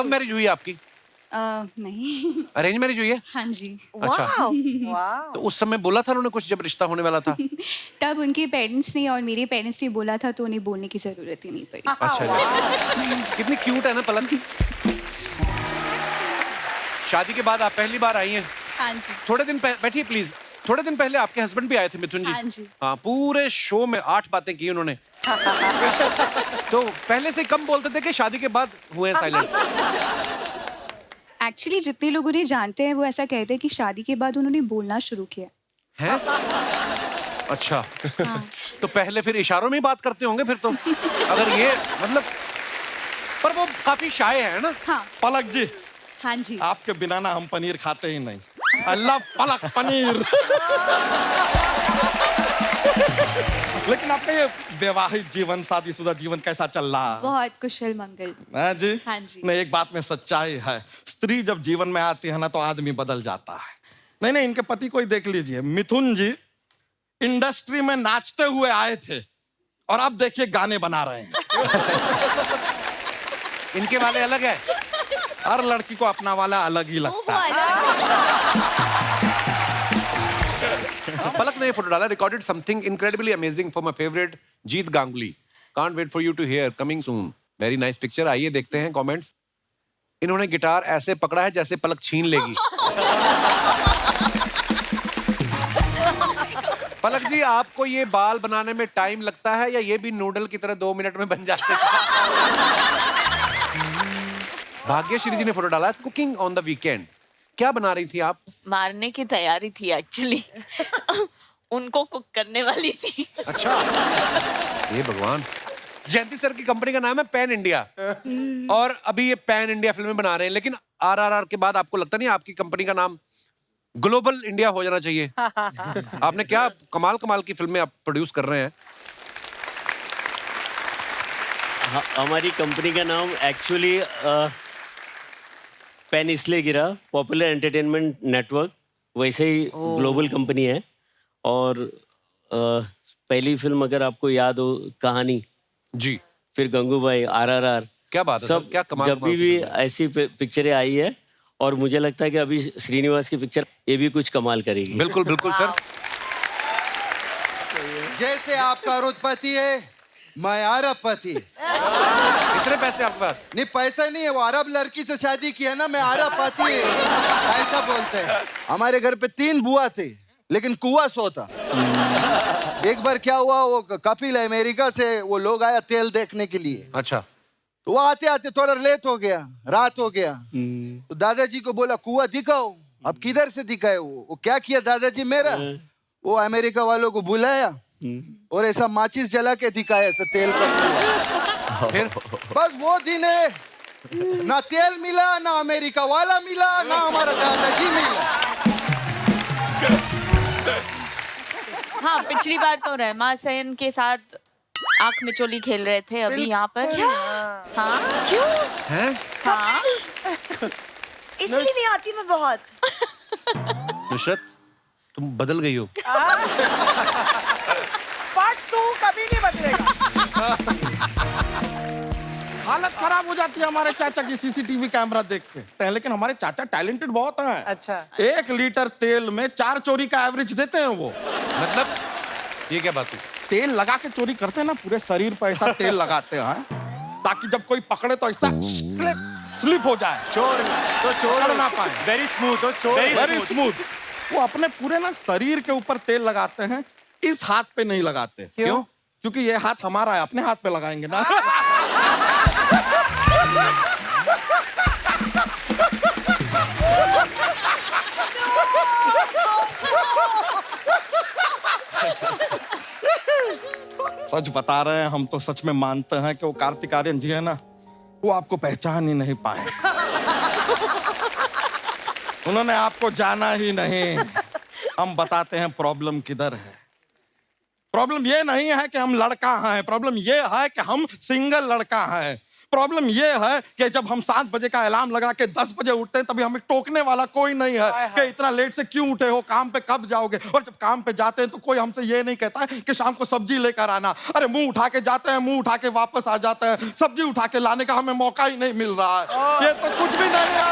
Love marriage हुई है आपकी? नहीं। अरेंज मैरिज हुई है? हाँ जी। अच्छा। वाह। तो उस समय बोला था उन्होंने कुछ जब रिश्ता होने वाला था? तब उनके पेरेंट्स ने और मेरे पेरेंट्स ने बोला था तो उन्हें बोलने की जरूरत ही नहीं पड़ी। अच्छा जी। कितनी क्यूट है ना पलक। शादी के बाद आप पहली बार आई हैं। हाँ जी। थोड़े दिन बैठिए प्लीज। थोड़े दिन पहले आपके हस्बैंड भी आए थे, मिथुन जी। हाँ जी। हाँ, पूरे शो में 8 बातें की उन्होंने। तो पहले से कम बोलते थे कि शादी के बाद हुए हैं साइलेंट? एक्चुअली जितने लोग उन्हें जानते हैं वो ऐसा कहते हैं कि शादी के बाद उन्होंने बोलना शुरू किया। हैं? अच्छा। हाँ। तो पहले फिर इशारों में ही बात करते होंगे फिर तो, अगर ये मतलब, पर वो काफी शाय है ना? हाँ। पलक जी, हाँ जी। आपके बिना ना हम पनीर खाते ही नहीं। I love पलक पनीर। लेकिन आपका ये वैवाहिक जीवन, शादीशुदा जीवन कैसा चल रहा है? बहुत कुशल मंगल। हाँ जी? हाँ जी। नहीं, एक बात में सच्चाई है, स्त्री जब जीवन में आती है ना तो आदमी बदल जाता है। नहीं नहीं, इनके पति को ही देख लीजिए, मिथुन जी इंडस्ट्री में नाचते हुए आए थे और अब देखिए गाने बना रहे हैं। इनके वाले अलग है। हर लड़की को अपना वाला अलग ही लगता है। पलक ने फोटो डाला, recorded something incredibly amazing for my favourite Jeet Ganguly, can't wait for you to hear, coming soon, very nice picture. आइए देखते हैं कमेंट्स। इन्होंने गिटार ऐसे पकड़ा है जैसे पलक छीन लेगी। पलक जी, आपको ये बाल बनाने में टाइम लगता है या ये भी नूडल की तरह 2 मिनट में बन जाते हैं? भाग्यश्री जी ने फोटो डाला, कुकिंग ऑन द वीकेंड। क्या बना रही थी आप? मारने की तैयारी थी एक्चुअली। उनको कुक करने वाली थी। अच्छा। ये भगवान। जयंती सर की कंपनी का नाम है पैन इंडिया, और अभी ये पैन इंडिया फिल्में बना रहे हैं, लेकिन RRR के बाद आपको लगता नहीं आपकी कंपनी का नाम ग्लोबल इंडिया हो जाना चाहिए? आपने क्या कमाल कमाल की फिल्में आप प्रोड्यूस कर रहे हैं। हमारी कंपनी का नाम एक्चुअली पेन इसलिए गिरा, पॉपुलर एंटरटेनमेंट नेटवर्क, वैसे ही ग्लोबल कंपनी है। और पहली फिल्म अगर आपको याद हो, कहानी जी, फिर गंगूबाई, RRR, क्या बात है सब सर, क्या कमाल जब कमाल की भी फिल्म है। ऐसी पिक्चरें आई है, और मुझे लगता है कि अभी श्रीनिवास की पिक्चर ये भी कुछ कमाल करेगी। बिल्कुल बिल्कुल सर। जैसे आपका अरबपति है, मैं अरबपति। इतने पैसे आपके पास? नहीं, पैसा नहीं है, वो अरब लड़की से शादी की है ना, मैं अरबपति ऐसा बोलते हैं। हमारे घर पे 3 बुआ थे, लेकिन कुआं 100 था। एक बार क्या हुआ, वो कपिल अमेरिका से वो लोग आया तेल देखने के लिए। अच्छा। तो वो आते आते थोड़ा लेट हो गया, रात हो गया। तो दादाजी को बोला कुआं दिखाओ। अब किधर से दिखाए? वो क्या किया दादाजी मेरा, वो अमेरिका वालों को बुलाया और ऐसा माचिस जला के दिखाया, ऐसा तेल का कुआं। फिर बस वो दिन है, ना तेल मिला, ना अमेरिका वाला मिला, ना हमारा दादाजी मिला। हाँ, पिछली बार तो रहमा सेन के साथ आंख में चोली खेल रहे थे, अभी यहाँ पर। हाँ। क्यों? हैं? हाँ। इसलिए नहीं आती मैं बहुत। नुसरत, तुम बदल गई हो। पार्ट 2 कभी नहीं बदलेगा। हालत खराब हो जाती है हमारे चाचा की सीसीटीवी कैमरा देख के। लेकिन हमारे चाचा टैलेंटेड बहुत हैं। अच्छा। 1 लीटर तेल में 4 चोरी का एवरेज देते हैं वो। मतलब ये क्या बात हुई? तेल लगा के चोरी करते हैं ना, पूरे शरीर पर ऐसा तेल लगाते हैं ताकि जब कोई पकड़े तो ऐसा स्लिप हो जाए, चोर तो चोर पकड़ ना पाए। वेरी स्मूथ हो, चोर वेरी स्मूथ। वो अपने पूरे ना शरीर के ऊपर तेल लगाते हैं, इस हाथ पे नहीं लगाते। क्यों? क्योंकि ये हाथ हमारा है, अपने हाथ पे लगाएंगे ना। सच बता रहे हैं, हम तो सच में मानते हैं कि वो कार्तिक आर्यन जी है ना, वो आपको पहचान ही नहीं पाए। उन्होंने आपको जाना ही नहीं। हम बताते हैं प्रॉब्लम किधर है। प्रॉब्लम ये नहीं है कि हम लड़का हैं, प्रॉब्लम ये है कि हम सिंगल लड़का हैं। प्रॉब्लम ये है कि जब हम 7 बजे का अलार्म लगा के 10 बजे उठते हैं तभी हमें टोकने वाला कोई नहीं है कि इतना लेट से क्यों उठे हो, काम पे कब जाओगे। और जब काम पे जाते हैं तो कोई हमसे ये नहीं कहता है कि शाम को सब्जी लेकर आना। अरे मुंह उठा के जाते हैं, मुंह उठा के वापस आ जाते हैं, सब्जी उठा के लाने का हमें मौका ही नहीं मिल रहा है। ये तो कुछ भी नहीं है,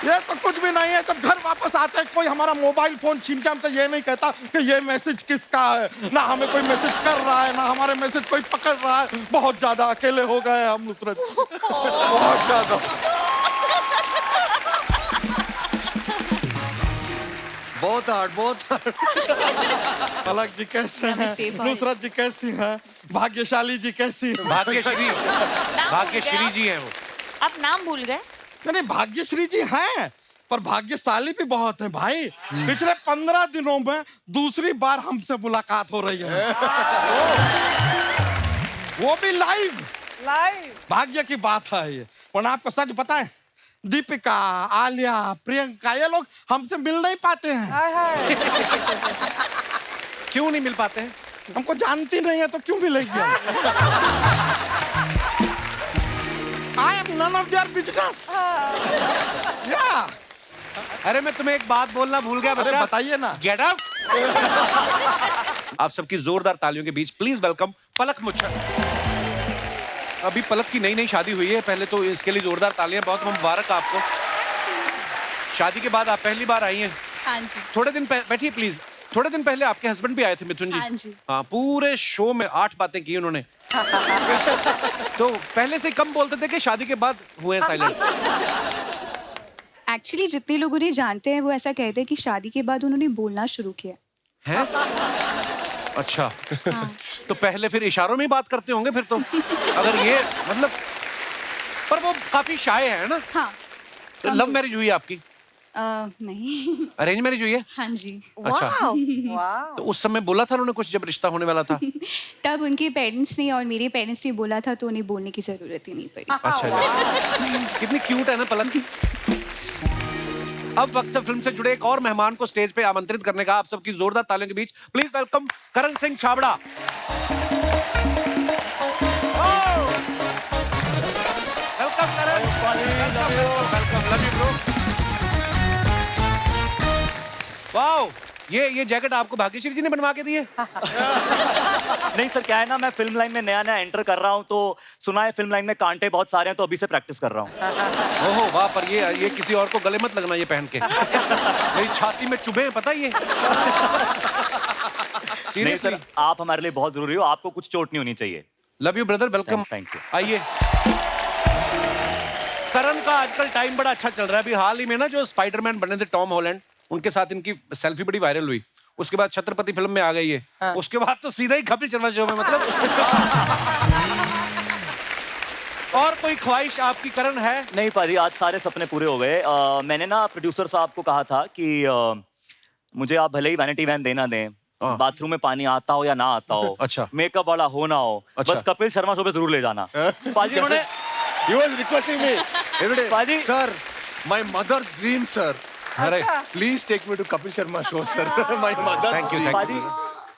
ये तो कुछ भी नहीं है। जब घर वापस आते हैं कोई हमारा मोबाइल फोन छीन के हमसे ये नहीं कहता कि ये मैसेज किसका है, ना हमें कोई मैसेज कर रहा है, ना हमारे मैसेज कोई पकड़ रहा है। बहुत ज्यादा अकेले हो गए हम नुसरत, बहुत ज्यादा। बहुत हार्ड, बहुत हार्ड। पलक जी कैसे हैं? नमस्ते, भाई। नुसरत जी कैसी हैं? भाग्यशाली जी कैसी हैं? भाग्यश्री, भाग्यश्री जी हैं वो। आप नाम भूल गए? नहीं, भाग्यश्री जी हैं पर भाग्यशाली भी बहुत हैं भाई। पिछले 15 दिनों में दूसरी बार हमसे मुलाकात हो रही है, वो भी लाइव। भाग्य की बात है ये। वरना आपको सच बताएं, दीपिका, आलिया, प्रियंका ये लोग हमसे मिल नहीं पाते हैं। क्यों नहीं मिल पाते हैं? हमको जानती नहीं है तो क्यों मिलेगी? I am none of their business. Yeah. अरे मैं तुम्हें एक बात बोलना भूल गया अरे बच्चा। बताइए ना। Get out. आप सबकी जोरदार तालियों के बीच प्लीज वेलकम पलक मुच्छर। अभी पलक की नई नई शादी हुई है, पहले तो इसके लिए जोरदार तालियां। बहुत मुबारक आपको, शादी के बाद आप पहली बार आई हैं। हाँ जी। थोड़े दिन बैठिए प्लीज। थोड़े दिन पहले आपके हस्बैंड भी आए थे, मिथुन जी। हाँ जी। हाँ, पूरे शो में 8 बातें की उन्होंने। तो पहले से कम बोलते थे कि शादी के बाद हुए हैं साइलेंट। एक्चुअली जितने लोग उन्हें जानते हैं वो ऐसा कहते हैं कि शादी के बाद उन्होंने बोलना शुरू किया। हैं? अच्छा। हाँ। तो पहले फिर इशारों में ही बात करते होंगे फिर तो, अगर ये मतलब। पर वो काफी शाय है ना? हाँ। लव मैरिज हुई आपकी? नहीं। अरेंज मैरिज हुई है? हाँ जी। अच्छा। तो उस समय बोला था उन्होंने कुछ जब रिश्ता होने वाला था? तब उनके पेरेंट्स ने और मेरे पेरेंट्स ने बोला था तो उन्हें बोलने की जरूरत ही नहीं पड़ी। अच्छा जी। कितनी क्यूट है ना पलक। अब वक्त है फिल्म से जुड़े एक और मेहमान को स्टेज पे आमंत्रित करने का। आप सबकी जोरदार तालियों के बीच please welcome Karan Singh Chhabra. Welcome Karan. Welcome, love you bro. Wow, ये जैकेट आपको भाग्यश्री जी ने बनवा के दी है? नहीं सर, क्या है ना, मैं फिल्म लाइन में नया नया एंटर कर रहा हूँ तो सुना है फिल्म लाइन में कांटे बहुत सारे हैं तो अभी से प्रैक्टिस कर रहा हूँ। ओहो वाह, पर ये किसी और को गले मत लगना ये पहन के। मेरी छाती में चुभे हैं, पता है ये। नहीं सर, आप हमारे लिए बहुत जरूरी हो, आपको कुछ चोट नहीं होनी चाहिए। Love you brother, welcome. Thank you. आइए। करण का आजकल टाइम बड़ा अच्छा चल रहा है। अभी हाल ही में ना जो स्पाइडरमैन बने थे टॉम हॉलैंड, उनके साथ इनकी सेल्फी बड़ी वायरल हुई। उसके बाद छत्रपति फिल्म में आ गई है। हाँ। उसके बाद तो सीधा ही कपिल शर्मा शो में, मतलब। और कोई ख्वाहिश आपकी करण है? नहीं पाजी, आज सारे सपने पूरे हो गए। मैंने ना प्रोड्यूसर साहब को कहा था कि मुझे आप भले ही वैनिटी वैन देना दें, बाथरूम में पानी आता हो या ना आता हो, अच्छा, मेकअप वाला हो ना हो, अच्छा, बस कपिल शर्मा शो पे जरूर ले जाना। पाजी उन्होंने He was requesting me every day. पाजी, Sir, my mother's dream, sir. अरे Please take me to Kapil Sharma show, sir. My mother's thank you, dream. Thank पाजी यू।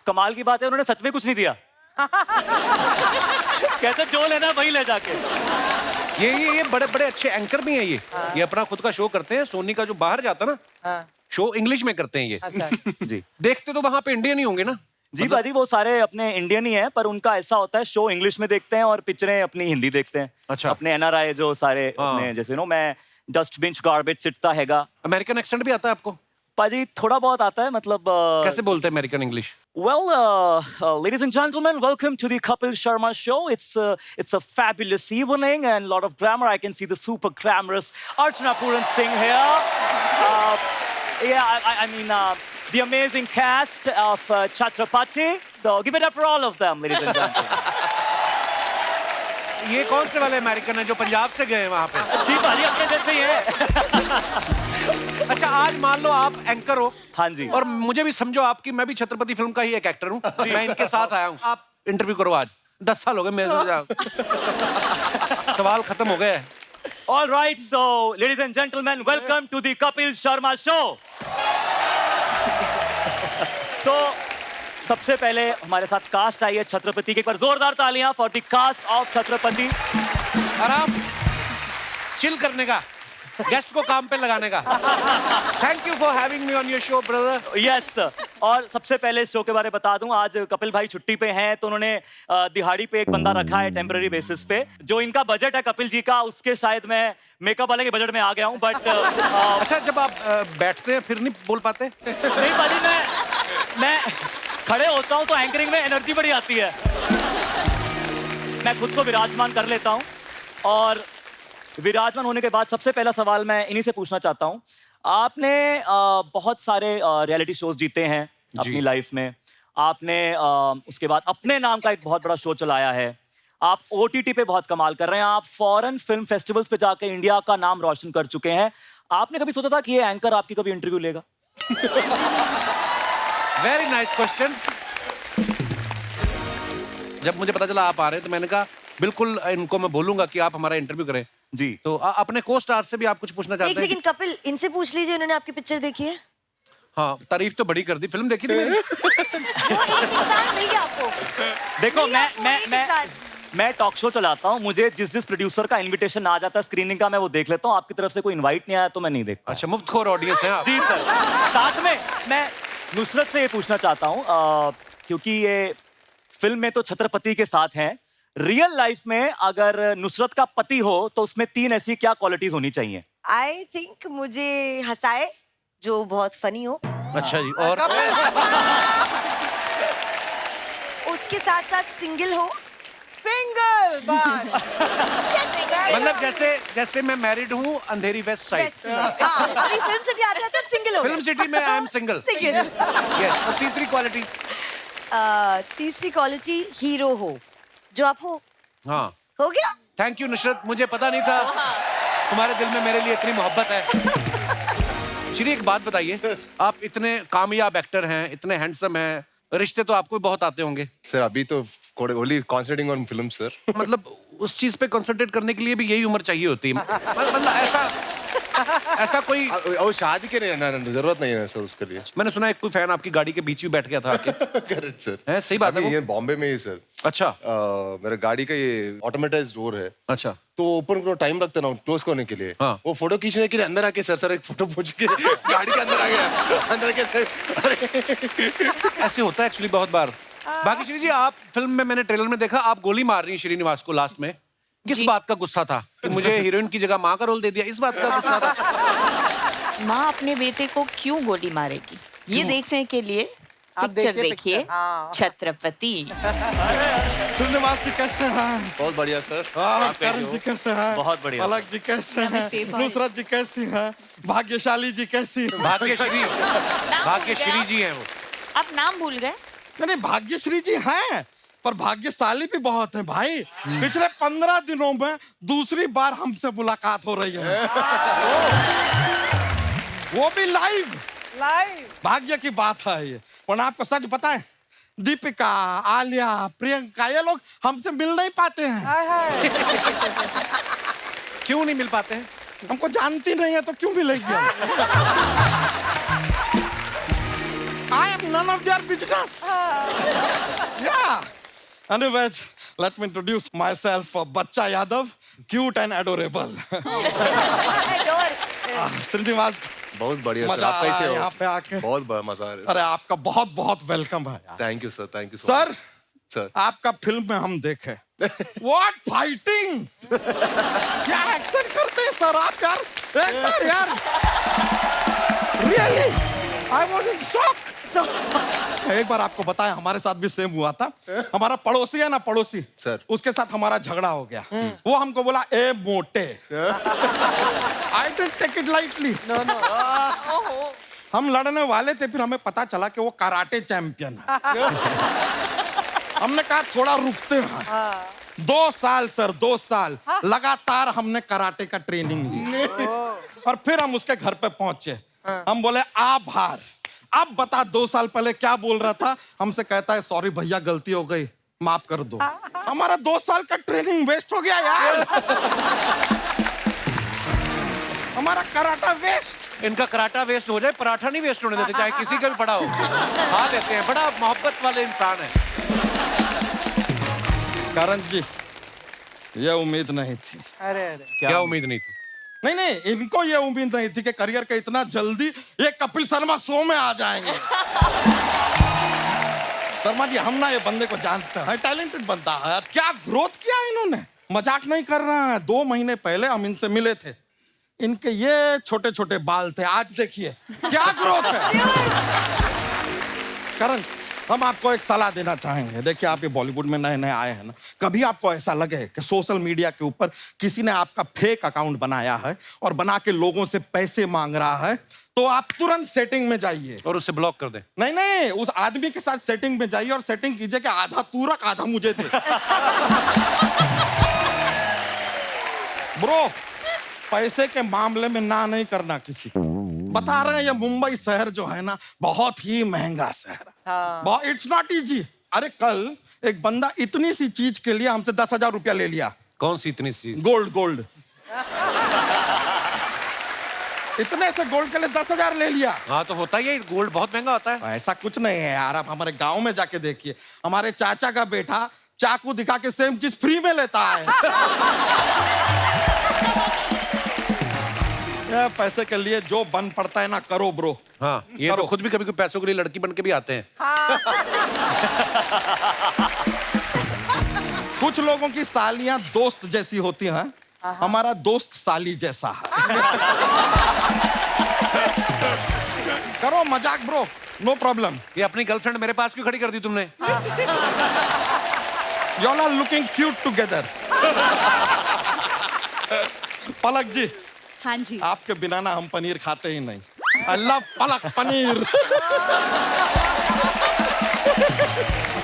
कमाल की बात है, उन्होंने सच में कुछ नहीं दिया। कहते जो लेना वही ले जाके। ये बड़े बड़े अच्छे एंकर भी हैं ये अपना खुद का शो करते हैं। सोनी का जो बाहर जाता ना शो, इंग्लिश में करते हैं ये। जी देखते तो वहां पे इंडियन ही होंगे ना? जी पाजी, वो सारे अपने इंडियन ही हैं, पर उनका ऐसा होता है शो इंग्लिश में देखते हैं और पिक्चरें अपनी हिंदी देखते हैं। अच्छा। अपने एनआरआई जो सारे अपने, जैसे नो मैं डस्टबिन गार्बेज सिटता हैगा। अमेरिकन एक्सेंट भी आता है आपको? पाजी थोड़ा बहुत आता है, मतलब कैसे बोलते हैं American English? Well, ladies and gentlemen, welcome to the Kapil Sharma show. It's a fabulous evening and a lot of glamour. I can see the super glamorous Archana Puran Singh here. I mean, the amazing cast of Chhatrapati. So give it up for all of them, ladies and gentlemen. ये कौन से वाले American हैं जो पंजाब से गए हैं वहां पे? जी पाजी, अपने जैसे ही है। अच्छा, आज मान लो आप एंकर हो। हाँ जी। और मुझे भी समझो आपकी, मैं भी छत्रपति फिल्म का ही एक एक्टर हूँ। मैं इनके साथ आया हूँ। आप इंटरव्यू करो आज। 10 साल हो गए मेरे। सवाल खत्म हो गए। All right, so ladies and gentlemen, welcome to the Kapil Sharma show. So सबसे पहले हमारे साथ कास्ट आई है छत्रपति की। एक बार जोरदार तालियां for the cast of Chhatrapati. आराम, चिल करने का, गेस्ट को काम पे लगाने का। Thank you for having me on your show brother. Yes और सबसे पहले इस शो के बारे में बता दूं, आज कपिल भाई छुट्टी पे हैं तो उन्होंने दिहाड़ी पे एक बंदा रखा है टेम्पररी बेसिस पे। जो इनका बजट है कपिल जी का, उसके शायद मैं मेकअप वाले के बजट में आ गया हूं, बट अच्छा, जब आप बैठते हैं फिर नहीं बोल पाते? नहीं पाजी, मैं खड़े होता हूं तो एंकरिंग में एनर्जी बड़ी आती है। मैं खुद को विराजमान कर लेता हूं और विराजमान होने के बाद सबसे पहला सवाल मैं इन्हीं से पूछना चाहता हूं। आपने बहुत सारे रियलिटी शोज जीते हैं अपनी लाइफ में। आपने उसके बाद अपने नाम का एक बहुत बड़ा शो चलाया है। आप OTT पे बहुत कमाल कर रहे हैं। आप फॉरेन फिल्म फेस्टिवल्स पे जाके इंडिया का नाम रोशन कर चुके हैं। आपने कभी सोचा था कि ये एंकर आपकी कभी इंटरव्यू लेगा? Very nice question. जब मुझे पता चला आप आ रहे हैं तो मैंने कहा बिल्कुल इनको मैं बोलूंगा कि आप हमारा इंटरव्यू करें जी। तो अपने को स्टार से भी आप कुछ पूछना एक चाहते हैं? सेकंड कपिल, इनसे पूछ लीजिए उन्होंने आपकी पिक्चर देखी है? हाँ, तारीफ तो बड़ी कर दी। फिल्म देखी थी मेरी? वो एक इंसान मिल गया आपको। देखो मिल गया आपको एक इंसान। मैं टॉक शो चलाता हूँ। मुझे जिस प्रोड्यूसर का इनविटेशन आ जाता है स्क्रीनिंग का, मैं वो देख लेता हूँ। आपकी तरफ से कोई इनवाइट नहीं आया तो मैं नहीं देखता। अच्छा, मुफ्तखोर ऑडियंस है आप। जी सर। साथ में मैं नुसरत से ये पूछना चाहता हूँ, क्योंकि ये फिल्म में तो छत्रपति के साथ हैं, रियल लाइफ में अगर नुसरत का पति हो तो उसमें 3 ऐसी क्या क्वालिटीज होनी चाहिए? आई थिंक मुझे हंसाए, जो बहुत फनी हो। अच्छा जी, और उसके साथ साथ सिंगल हो। सिंगल बस। मतलब जैसे मैं मैरिड हूँ अंधेरी वेस्ट साइड। हाँ, अभी फिल्म सिटी आता है तब सिंगल हो। फिल्म सिटी में I am single. Single. Yes. और तीसरी क्वालिटी? तीसरी क्वालिटी हीरो हो, जो आप हो। हाँ। हो गया। थैंक यू नुसरत, मुझे पता नहीं था तुम्हारे दिल में मेरे लिए इतनी मोहब्बत है। श्री, एक बात बताइए, आप इतने कामयाब एक्टर हैं, इतने हैंडसम हैं, रिश्ते तो आपको बहुत आते होंगे। सर अभी तो only concentrating on film sir. मतलब उस चीज पे कंसंट्रेट करने के लिए भी यही उम्र चाहिए होती है। मतलब ऐसा कोई और शादी के लिए ना जरूरत नहीं है सर उसके लिए। मैंने सुना है कोई फैन आपकी गाड़ी के बीच में बैठ गया था आके। Correct sir. है, सही बात है वो? ये बॉम्बे में ही सर। अच्छा। मेरे गाड़ी का ये ऑटोमेटाइज्ड डोर है। अच्छा। तो ओपन करो टाइम लगता ना क्लोज करने के लिए। हाँ। वो फोटो खींचने के लिए अंदर आके सर एक फोटो पूछ के गाड़ी के अंदर आ गया। अंदर के सर ऐसे होता है एक्चुअली बहुत बार। बाकी श्री जी, आप फिल्म में मैंने ट्रेलर में देखा आप गोली मार रही हैं श्रीनिवास को लास्ट में। किस बात का गुस्सा था कि मुझे हीरोइन की जगह माँ का रोल दे दिया? इस बात का गुस्सा था? माँ अपने बेटे को क्यों गोली मारेगी, ये देखने के लिए पिक्चर देखिए छत्रपति। श्रीनिवास जी कैसे हैं? बहुत बढ़िया सर। करण जी कैसे हैं? बहुत बढ़िया। पलक जी कैसे हैं? नुसरत जी कैसी हैं? भाग्यशाली जी कैसी हैं? भाग्यश्री जी हैं वो। आप नाम भूल गए? नहीं, भाग्यश्री जी हैं, पर भाग्यशाली भी बहुत है भाई। पिछले 15 दिनों में दूसरी बार हमसे मुलाकात हो रही है। वो भी लाइव। भाग्य की बात है ये। और आपको सच बताएं, दीपिका, आलिया, प्रियंका, ये लोग हमसे मिल नहीं पाते हैं। क्यों नहीं मिल पाते हैं? हमको जानती नहीं है तो क्यों मिलेगी? I am none of their business. Yeah. Anyways, let me introduce myself, Bachcha Yadav, cute and adorable. Srinivas, बहुत बढ़िया सर। मजा आप आ रहा कैसे है हो? यहाँ पे आके। बहुत बड़ा मजा आ रहा है। अरे आपका बहुत बहुत वेलकम है यार। Thank you sir, thank you sir. Sir आपका फिल्म में हम देखे What फाइटिंग! क्या एक्शन करते हैं सर आप यार। एक बार यार really I was in shock. एक बार आपको बताया, हमारे साथ भी सेम हुआ था। हमारा पड़ोसी है ना, पड़ोसी सर, उसके साथ हमारा झगड़ा हो गया। वो हमको बोला ए मोटे। I didn't take it lightly. हम लड़ने वाले थे, फिर हमें पता चला कि वो कराटे चैंपियन है। हमने कहा थोड़ा रुकते हैं। 2 साल सर, 2 साल लगातार हमने कराटे का ट्रेनिंग ली। और फिर हम उसके घर पे पहुंचे। हम बोले आभार। अब बता 2 साल पहले क्या बोल रहा था? हमसे कहता है सॉरी भैया गलती हो गई, माफ कर दो। हमारा 2 साल का ट्रेनिंग वेस्ट हो गया यार। हमारा कराटा वेस्ट। इनका कराटा वेस्ट हो जाए, पराठा नहीं वेस्ट होने देते, चाहे किसी का भी पड़ा हो, खा लेते हैं। बड़ा मोहब्बत वाले इंसान है। करण जी, ये उम्मीद नहीं थी। अरे अरे क्या उम्मीद नहीं थी? नहीं, इनको ये उम्मीद नहीं थी कि करियर का इतना जल्दी ये कपिल शर्मा शो में आ जाएंगे। शर्मा जी, हम ना ये बंदे को जानते हैं, टैलेंटेड बंदा है। क्या ग्रोथ किया इन्होंने, मजाक नहीं कर रहा है। 2 महीने पहले हम इनसे मिले थे, इनके ये छोटे छोटे बाल थे, आज देखिए क्या ग्रोथ है। करण, हम आपको एक सलाह देना चाहेंगे। देखिए, आप ये बॉलीवुड में नए नए आए हैं ना, कभी आपको ऐसा लगे कि सोशल मीडिया के ऊपर किसी ने आपका फेक अकाउंट बनाया है और बना के लोगों से पैसे मांग रहा है, तो आप तुरंत सेटिंग में जाइए और उसे ब्लॉक कर दे। नहीं, उस आदमी के साथ सेटिंग में जाइए और सेटिंग कीजिए कि आधा तू रख, आधा मुझे दे। ब्रो, पैसे के मामले में ना नहीं करना किसी को। बता रहे हैं, ये मुंबई शहर जो है ना, बहुत ही महंगा शहर है। It's not easy. अरे कल एक बंदा इतनी सी चीज के लिए हमसे 10,000 रुपया ले लिया। कौन सी इतनी सी? गोल्ड। इतने से गोल्ड के लिए 10,000 ले लिया। हाँ, तो होता ही है, गोल्ड बहुत महंगा होता है। ऐसा कुछ नहीं है यार, आप हमारे गांव में जाके देखिए, हमारे चाचा का बेटा चाकू दिखा के सेम चीज फ्री में लेता है। ये पैसे के लिए जो बन पड़ता है ना, करो ब्रो। हाँ, ये करो। तो खुद भी कभी पैसों के लिए लड़की बन के भी आते हैं। कुछ लोगों की सालियां दोस्त जैसी होती हैं, हमारा दोस्त साली जैसा है। करो मजाक ब्रो, नो प्रॉब्लम। ये अपनी गर्लफ्रेंड मेरे पास क्यों खड़ी कर दी तुमने? You all are looking cute together. पलक जी, हाँ जी। आपके बिना ना हम पनीर खाते ही नहीं। I love पलक पनीर।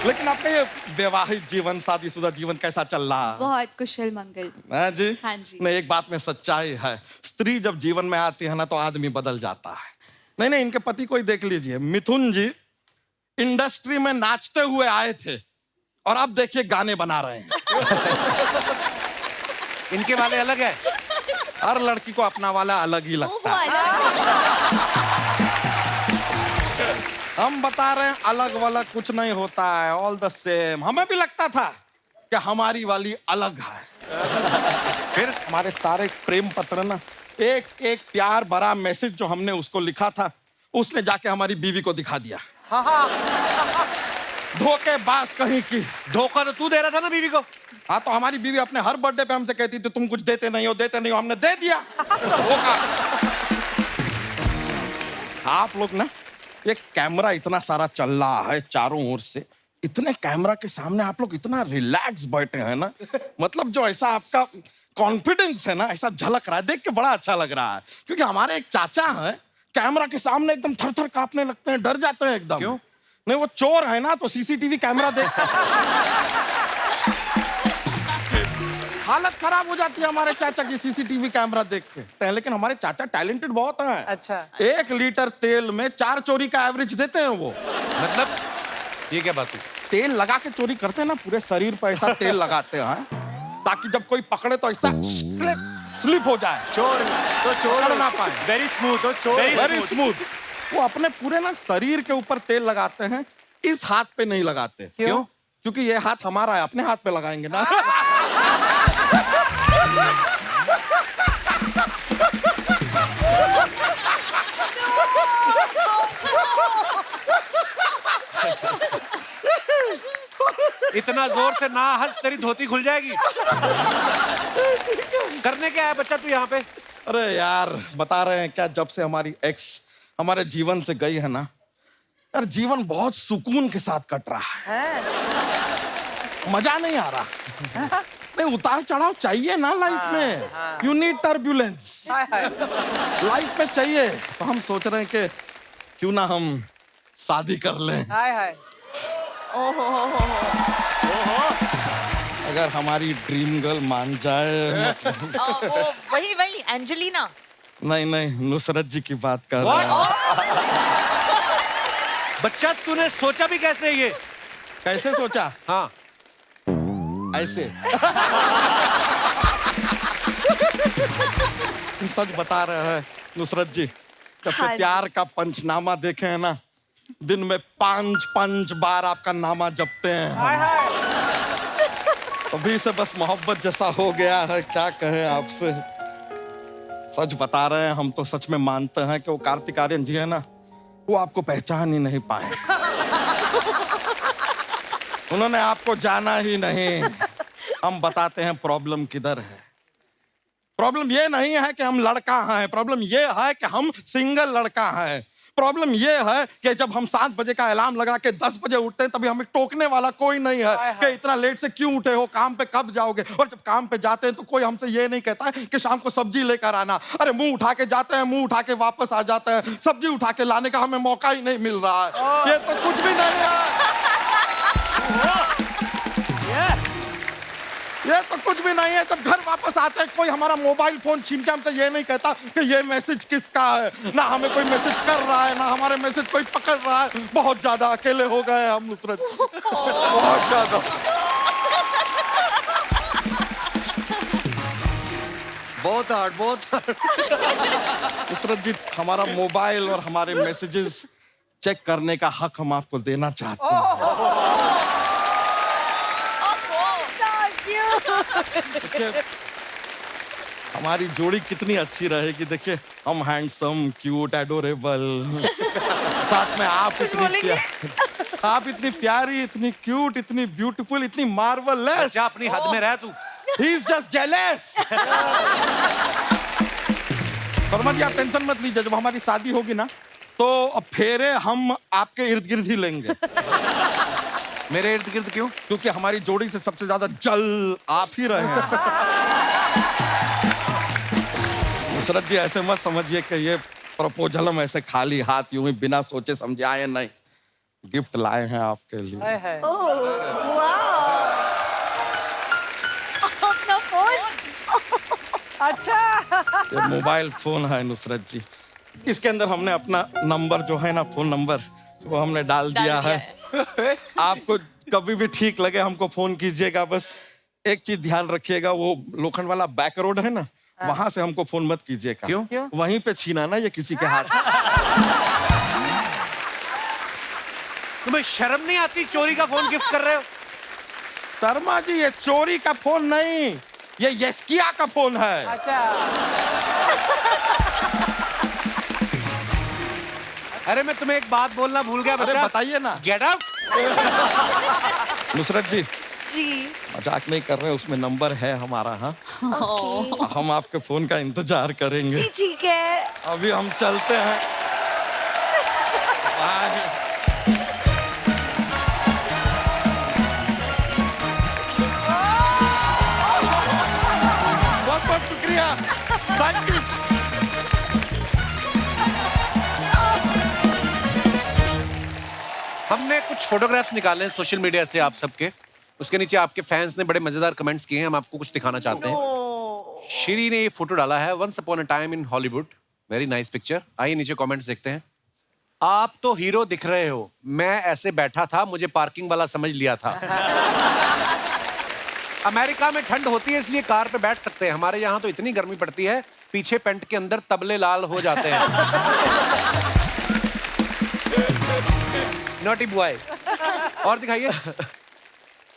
लेकिन आपका ये वैवाहिक जीवन, शादीशुदा जीवन कैसा चल रहा है? बहुत कुशल मंगल। हाँ जी? हाँ जी। नहीं, एक बात में सच्चाई है, स्त्री जब जीवन में आती है ना, तो आदमी बदल जाता है। नहीं, इनके पति को ही देख लीजिए। मिथुन जी इंडस्ट्री में नाचते हुए आए थे और अब देखिए गाने बना रहे हैं। इनके वाले अलग है। हर लड़की को अपना वाला अलग ही लगता है। हम बता रहे हैं, अलग वाला कुछ नहीं होता है, ऑल द सेम। हमें भी लगता था कि हमारी वाली अलग है। फिर हमारे सारे प्रेम पत्र ना, एक एक प्यार भरा मैसेज जो हमने उसको लिखा था, उसने जाके हमारी बीवी को दिखा दिया। धोखेबाज कहीं की। धोखा तो तू दे रहा था ना बीवी को। हाँ, तो हमारी बीवी अपने हर बर्थडे पे हमसे कहती थी तुम कुछ देते नहीं हो, हमने दे दिया। धोखा। आप लोग ना, ये कैमरा इतना सारा चल रहा है चारों ओर से, इतने कैमरा के सामने आप लोग इतना रिलैक्स बैठे हैं ना, मतलब जो ऐसा आपका कॉन्फिडेंस है ना, ऐसा झलक रहा है, देख के बड़ा अच्छा लग रहा है। क्योंकि हमारे एक चाचा है, कैमरा के सामने एकदम थर-थर कांपने लगते हैं, डर जाते हैं एकदम। क्यों? नहीं, वो चोर है ना, तो सीसीटीवी कैमरा देख हालत खराब हो जाती है हमारे चाचा की सीसीटीवी कैमरा देख के। लेकिन हमारे चाचा टैलेंटेड बहुत हैं। अच्छा। 1 लीटर तेल में 4 चोरी का एवरेज देते हैं वो। मतलब ये क्या बात हुई? तेल लगा के चोरी करते हैं ना, पूरे शरीर पर ऐसा तेल लगाते हैं ताकि जब कोई पकड़े तो ऐसा स्लिप हो जाए, चोर तो चोर पकड़ ना पाए। वेरी स्मूथ, तो चोर वेरी स्मूथ। वो अपने पूरे ना शरीर के ऊपर तेल लगाते हैं, इस हाथ पे नहीं लगाते। क्यों? क्योंकि ये हाथ हमारा है, अपने हाथ पे लगाएंगे ना। इतना जोर से ना हंस, तेरी धोती खुल जाएगी। करने क्या है बच्चा तू यहाँ पे? अरे यार, बता रहे हैं क्या, जब से हमारी एक्स हमारे जीवन से गई है ना यार, जीवन बहुत सुकून के साथ कट रहा है। मजा नहीं आ रहा। नहीं, उतार चढ़ाव चाहिए ना लाइफ में। यू नीड टर्बुलेंस लाइफ में चाहिए। तो हम सोच रहे हैं कि क्यों ना हम शादी कर लें। हाय हाय। अगर हमारी ड्रीम गर्ल मान जाए। वो वही एंजेलिना। नहीं, नुसरत जी की बात कर रहे हैं। बच्चा तूने सोचा भी कैसे ये? कैसे सोचा? हाँ, ऐसे। सच बता रहे हैं नुसरत जी, जब से हाँ जी। प्यार का पंचनामा देखे हैं ना, दिन में 5 बार आपका नामा जपते हैं। अभी से बस मोहब्बत जैसा हो गया है, क्या कहें आपसे। सच बता रहे हैं, हम तो सच में मानते हैं कि वो कार्तिक आर्यन जी है ना, वो आपको पहचान ही नहीं पाए। उन्होंने आपको जाना ही नहीं। हम बताते हैं प्रॉब्लम किधर है। प्रॉब्लम ये नहीं है कि हम लड़का हैं, प्रॉब्लम ये है कि हम सिंगल लड़का हैं। प्रॉब्लम ये है कि जब हम 7 बजे का अलार्म लगा के 10 बजे उठते हैं, तभी हमें टोकने वाला कोई नहीं है कि इतना लेट से क्यों उठे हो, काम पे कब जाओगे। और जब काम पे जाते हैं तो कोई हमसे ये नहीं कहता है कि शाम को सब्जी लेकर आना। अरे मुंह उठा के जाते हैं, मुंह उठा के वापस आ जाते हैं, सब्जी उठा के लाने का हमें मौका ही नहीं मिल रहा है। ये तो कुछ भी नहीं है, ये तो कुछ भी नहीं है। जब घर वापस आते हैं, कोई हमारा मोबाइल फोन छीन के हमसे ये नहीं कहता कि ये मैसेज किसका है। ना हमें कोई मैसेज कर रहा है, ना हमारे मैसेज कोई पकड़ रहा है। बहुत ज्यादा अकेले हो गए हम नुसरत, बहुत ज्यादा। बहुत हार्ड, बहुत हार्ड। नुसरत जी, हमारा मोबाइल और हमारे मैसेजेस चेक करने का हक हम आपको देना चाहते हैं। देखिए, हमारी जोड़ी कितनी अच्छी रहेगी। देखिए, हम हैंडसम, क्यूट, एडोरेबल, साथ में आप इतनी प्यारी, इतनी क्यूट, इतनी ब्यूटीफुल, इतनी मार्वललेस। अच्छा, अपनी हद में रह तू। He is just jealous। फरमा जी, आप टेंशन मत लीजिए, जब हमारी शादी होगी ना, तो अब फेरे हम आपके इर्द गिर्द ही लेंगे। मेरे इर्द गिर्द क्यों? क्योंकि हमारी जोड़ी से सबसे ज्यादा जल आप ही रहे हैं। नुसरत जी, ऐसे मत समझिए कि ये प्रपोजल हम ऐसे खाली हाथ यूं ही बिना सोचे समझे आए, नहीं। गिफ्ट लाए हैं आपके लिए। अपना फोन। अच्छा, ये मोबाइल फोन है नुसरत जी, इसके अंदर हमने अपना नंबर जो है ना, फोन नंबर, वो हमने डाल दिया है। आपको कभी भी ठीक लगे हमको फोन कीजिएगा। बस एक चीज ध्यान रखिएगा, वो लोखंड वाला बैक रोड है ना, वहां से हमको फोन मत कीजिएगा। क्यों? वहीं पे छीना ना ये किसी के हाथ से। तुम्हें शर्म नहीं आती? चोरी का फोन गिफ्ट कर रहे हो। शर्मा जी, ये चोरी का फोन नहीं, ये यस्किया का फोन है। अच्छा। अरे मैं तुम्हें एक बात बोलना भूल गया। अरे बताइए ना। Get out. नुसरत जी, जी। मजाक नहीं कर रहे, उसमें नंबर है हमारा। हाँ, ओके। हम आपके फोन का इंतजार करेंगे। जी ठीक है। अभी हम चलते हैं। बाय। बहुत बहुत शुक्रिया, थैंक यू। हमने कुछ फोटोग्राफ्स निकाले हैं सोशल मीडिया से आप सबके। उसके नीचे आपके फैंस ने बड़े मजेदार कमेंट्स किए हैं, हम आपको कुछ दिखाना चाहते हैं। श्री ने ये फोटो डाला है, once upon a time in Hollywood, very nice picture. आइए नीचे कमेंट्स देखते हैं। आप तो हीरो दिख रहे हो, मैं ऐसे बैठा था, मुझे पार्किंग वाला समझ लिया था। अमेरिका में ठंड होती है इसलिए कार पे बैठ सकते हैं, हमारे यहाँ तो इतनी गर्मी पड़ती है, पीछे पेंट के अंदर तबले लाल हो जाते हैं। Naughty boy. और दिखाइए।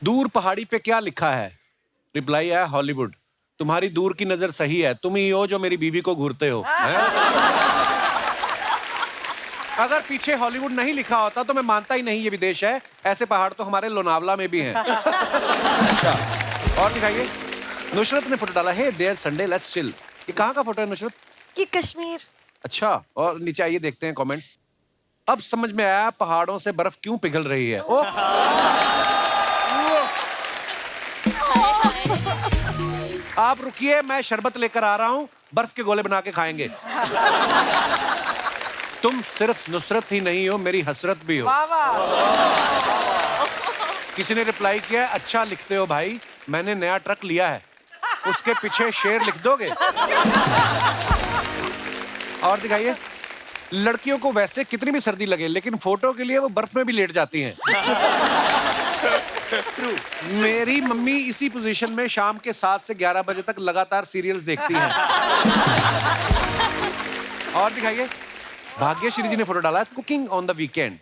दूर पहाड़ी पे क्या लिखा है? रिप्लाई है हॉलीवुड। तुम्हारी दूर की नजर सही है, तुम ही हो जो मेरी बीवी को घूरते हो। अगर पीछे हॉलीवुड नहीं लिखा होता तो मैं मानता ही नहीं ये विदेश है। ऐसे पहाड़ तो हमारे लोनावला में भी हैं। अच्छा, और दिखाइए। नुसरत ने फोटो डाला है, देयर संडे लेट्स चिल। ये कहाँ का फोटो है नुसरत? ये कश्मीर। अच्छा, और नीचे आइए देखते हैं कमेंट्स। अब समझ में आया पहाड़ों से बर्फ क्यों पिघल रही है। ओह, आप रुकिए, मैं शरबत लेकर आ रहा हूं, बर्फ के गोले बना के खाएंगे। तुम सिर्फ नुसरत ही नहीं हो, मेरी हसरत भी हो। वाह वाह। किसी ने रिप्लाई किया, अच्छा लिखते हो भाई, मैंने नया ट्रक लिया है, उसके पीछे शेर लिख दोगे? और दिखाइए। लड़कियों को वैसे कितनी भी सर्दी लगे, लेकिन फोटो के लिए वो बर्फ में भी लेट जाती हैं। मेरी मम्मी इसी पोजीशन में शाम के 7 से 11 बजे तक लगातार सीरियल्स देखती हैं। और दिखाइए, भाग्यश्री जी ने फोटो डाला, कुकिंग ऑन द वीकेंड।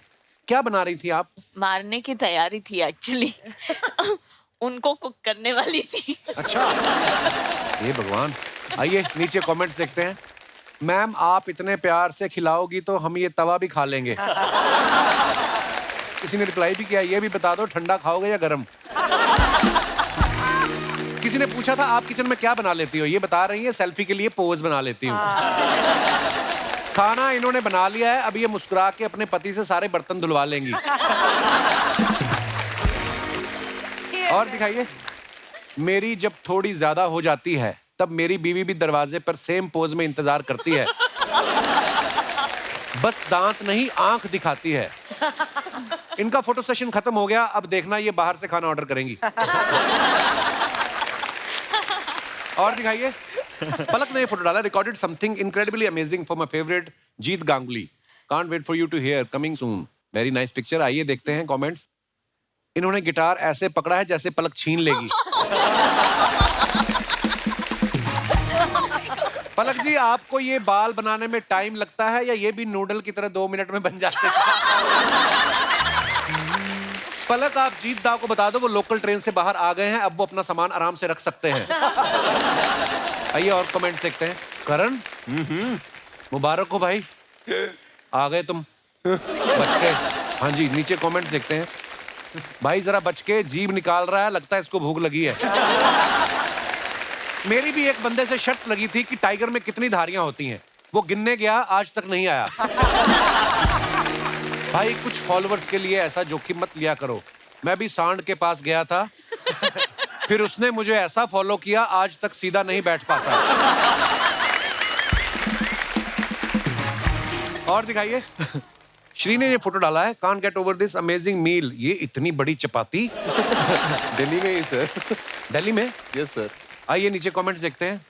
क्या बना रही थी आप? मारने की तैयारी थी एक्चुअली। उनको कुक करने वाली थी। अच्छा, ये भगवान। आइए नीचे कमेंट्स देखते हैं। मैम आप इतने प्यार से खिलाओगी तो हम ये तवा भी खा लेंगे। किसी ने रिप्लाई भी किया, ये भी बता दो ठंडा खाओगे या गरम। किसी ने पूछा था आप किचन में क्या बना लेती हो, ये बता रही है सेल्फी के लिए पोज बना लेती हूँ। खाना इन्होंने बना लिया है, अब ये मुस्कुरा के अपने पति से सारे बर्तन धुलवा लेंगी। और दिखाइए, मेरी जब थोड़ी ज्यादा हो जाती है तब मेरी बीवी भी दरवाजे पर सेम पोज में इंतजार करती है, बस दांत नहीं आंख दिखाती है। इनका फोटो सेशन खत्म हो गया, अब देखना ये बाहर से खाना ऑर्डर करेंगी। और दिखाइए, पलक ने फोटो डाला, recorded something incredibly amazing for my favourite Jeet Ganguly, can't wait for you to hear, coming soon, very nice picture. आइए देखते हैं कमेंट्स। इन्होंने गिटार ऐसे पकड़ा है जैसे पलक छीन लेगी। पलक जी आपको ये बाल बनाने में टाइम लगता है या ये भी नूडल की तरह 2 मिनट में बन जाते हैं? पलक आप जीत दा को बता दो वो लोकल ट्रेन से बाहर आ गए हैं, अब वो अपना सामान आराम से रख सकते हैं। आइए और कमेंट्स देखते हैं। करण मुबारक हो भाई, आ गए तुम बच के। हाँ जी नीचे कमेंट्स देखते हैं। भाई जरा बच के, जीभ निकाल रहा है, लगता है इसको भूख लगी है। मेरी भी एक बंदे से शर्त लगी थी कि टाइगर में कितनी धारियां होती हैं, वो गिनने गया, आज तक नहीं आया। भाई कुछ फॉलोअर्स के लिए ऐसा जोखिम मत लिया करो। मैं भी सांड के पास गया था, फिर उसने मुझे ऐसा फॉलो किया, आज तक सीधा नहीं बैठ पाता। और दिखाइए, श्री ने ये फोटो डाला है, can't get over this amazing meal. ये इतनी बड़ी चपाती दिल्ली में ही सर। दिल्ली में? Yes sir. आइए नीचे कमेंट्स देखते हैं।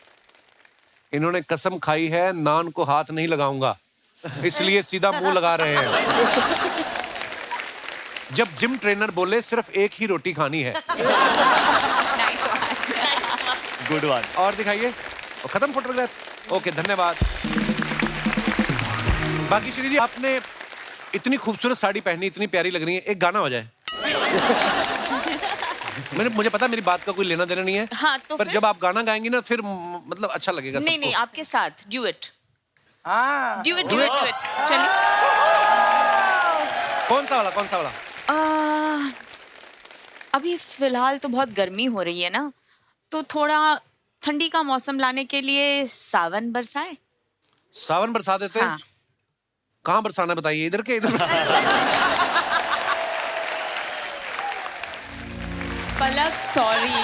इन्होंने कसम खाई है नान को हाथ नहीं लगाऊंगा, इसलिए सीधा मुंह लगा रहे हैं। जब जिम ट्रेनर बोले सिर्फ एक ही रोटी खानी है। Good one. और दिखाइए, और खत्म फोटोग्राफ। ओके धन्यवाद। बाकी श्री जी आपने इतनी खूबसूरत साड़ी पहनी, इतनी प्यारी लग रही है, एक गाना हो जाए। मुझे पता मेरी बात का कोई लेना देना नहीं है। हाँ, तो पर फिर? जब आप गाना गाएंगी ना फिर मतलब अच्छा लगेगा नहीं सबको। नहीं, आपके साथ ड्यूएट। हाँ ड्यूएट ड्यूएट ड्यूएट। चलिए। कौन सा वाला, कौन सा वाला? अभी फिलहाल तो बहुत गर्मी हो रही है ना, तो थोड़ा ठंडी का मौसम लाने के लिए सावन बरसाए। सावन बरसा देते हैं? हाँ। कहाँ बरसाना बताइए, इधर के इधर? पलक सॉरी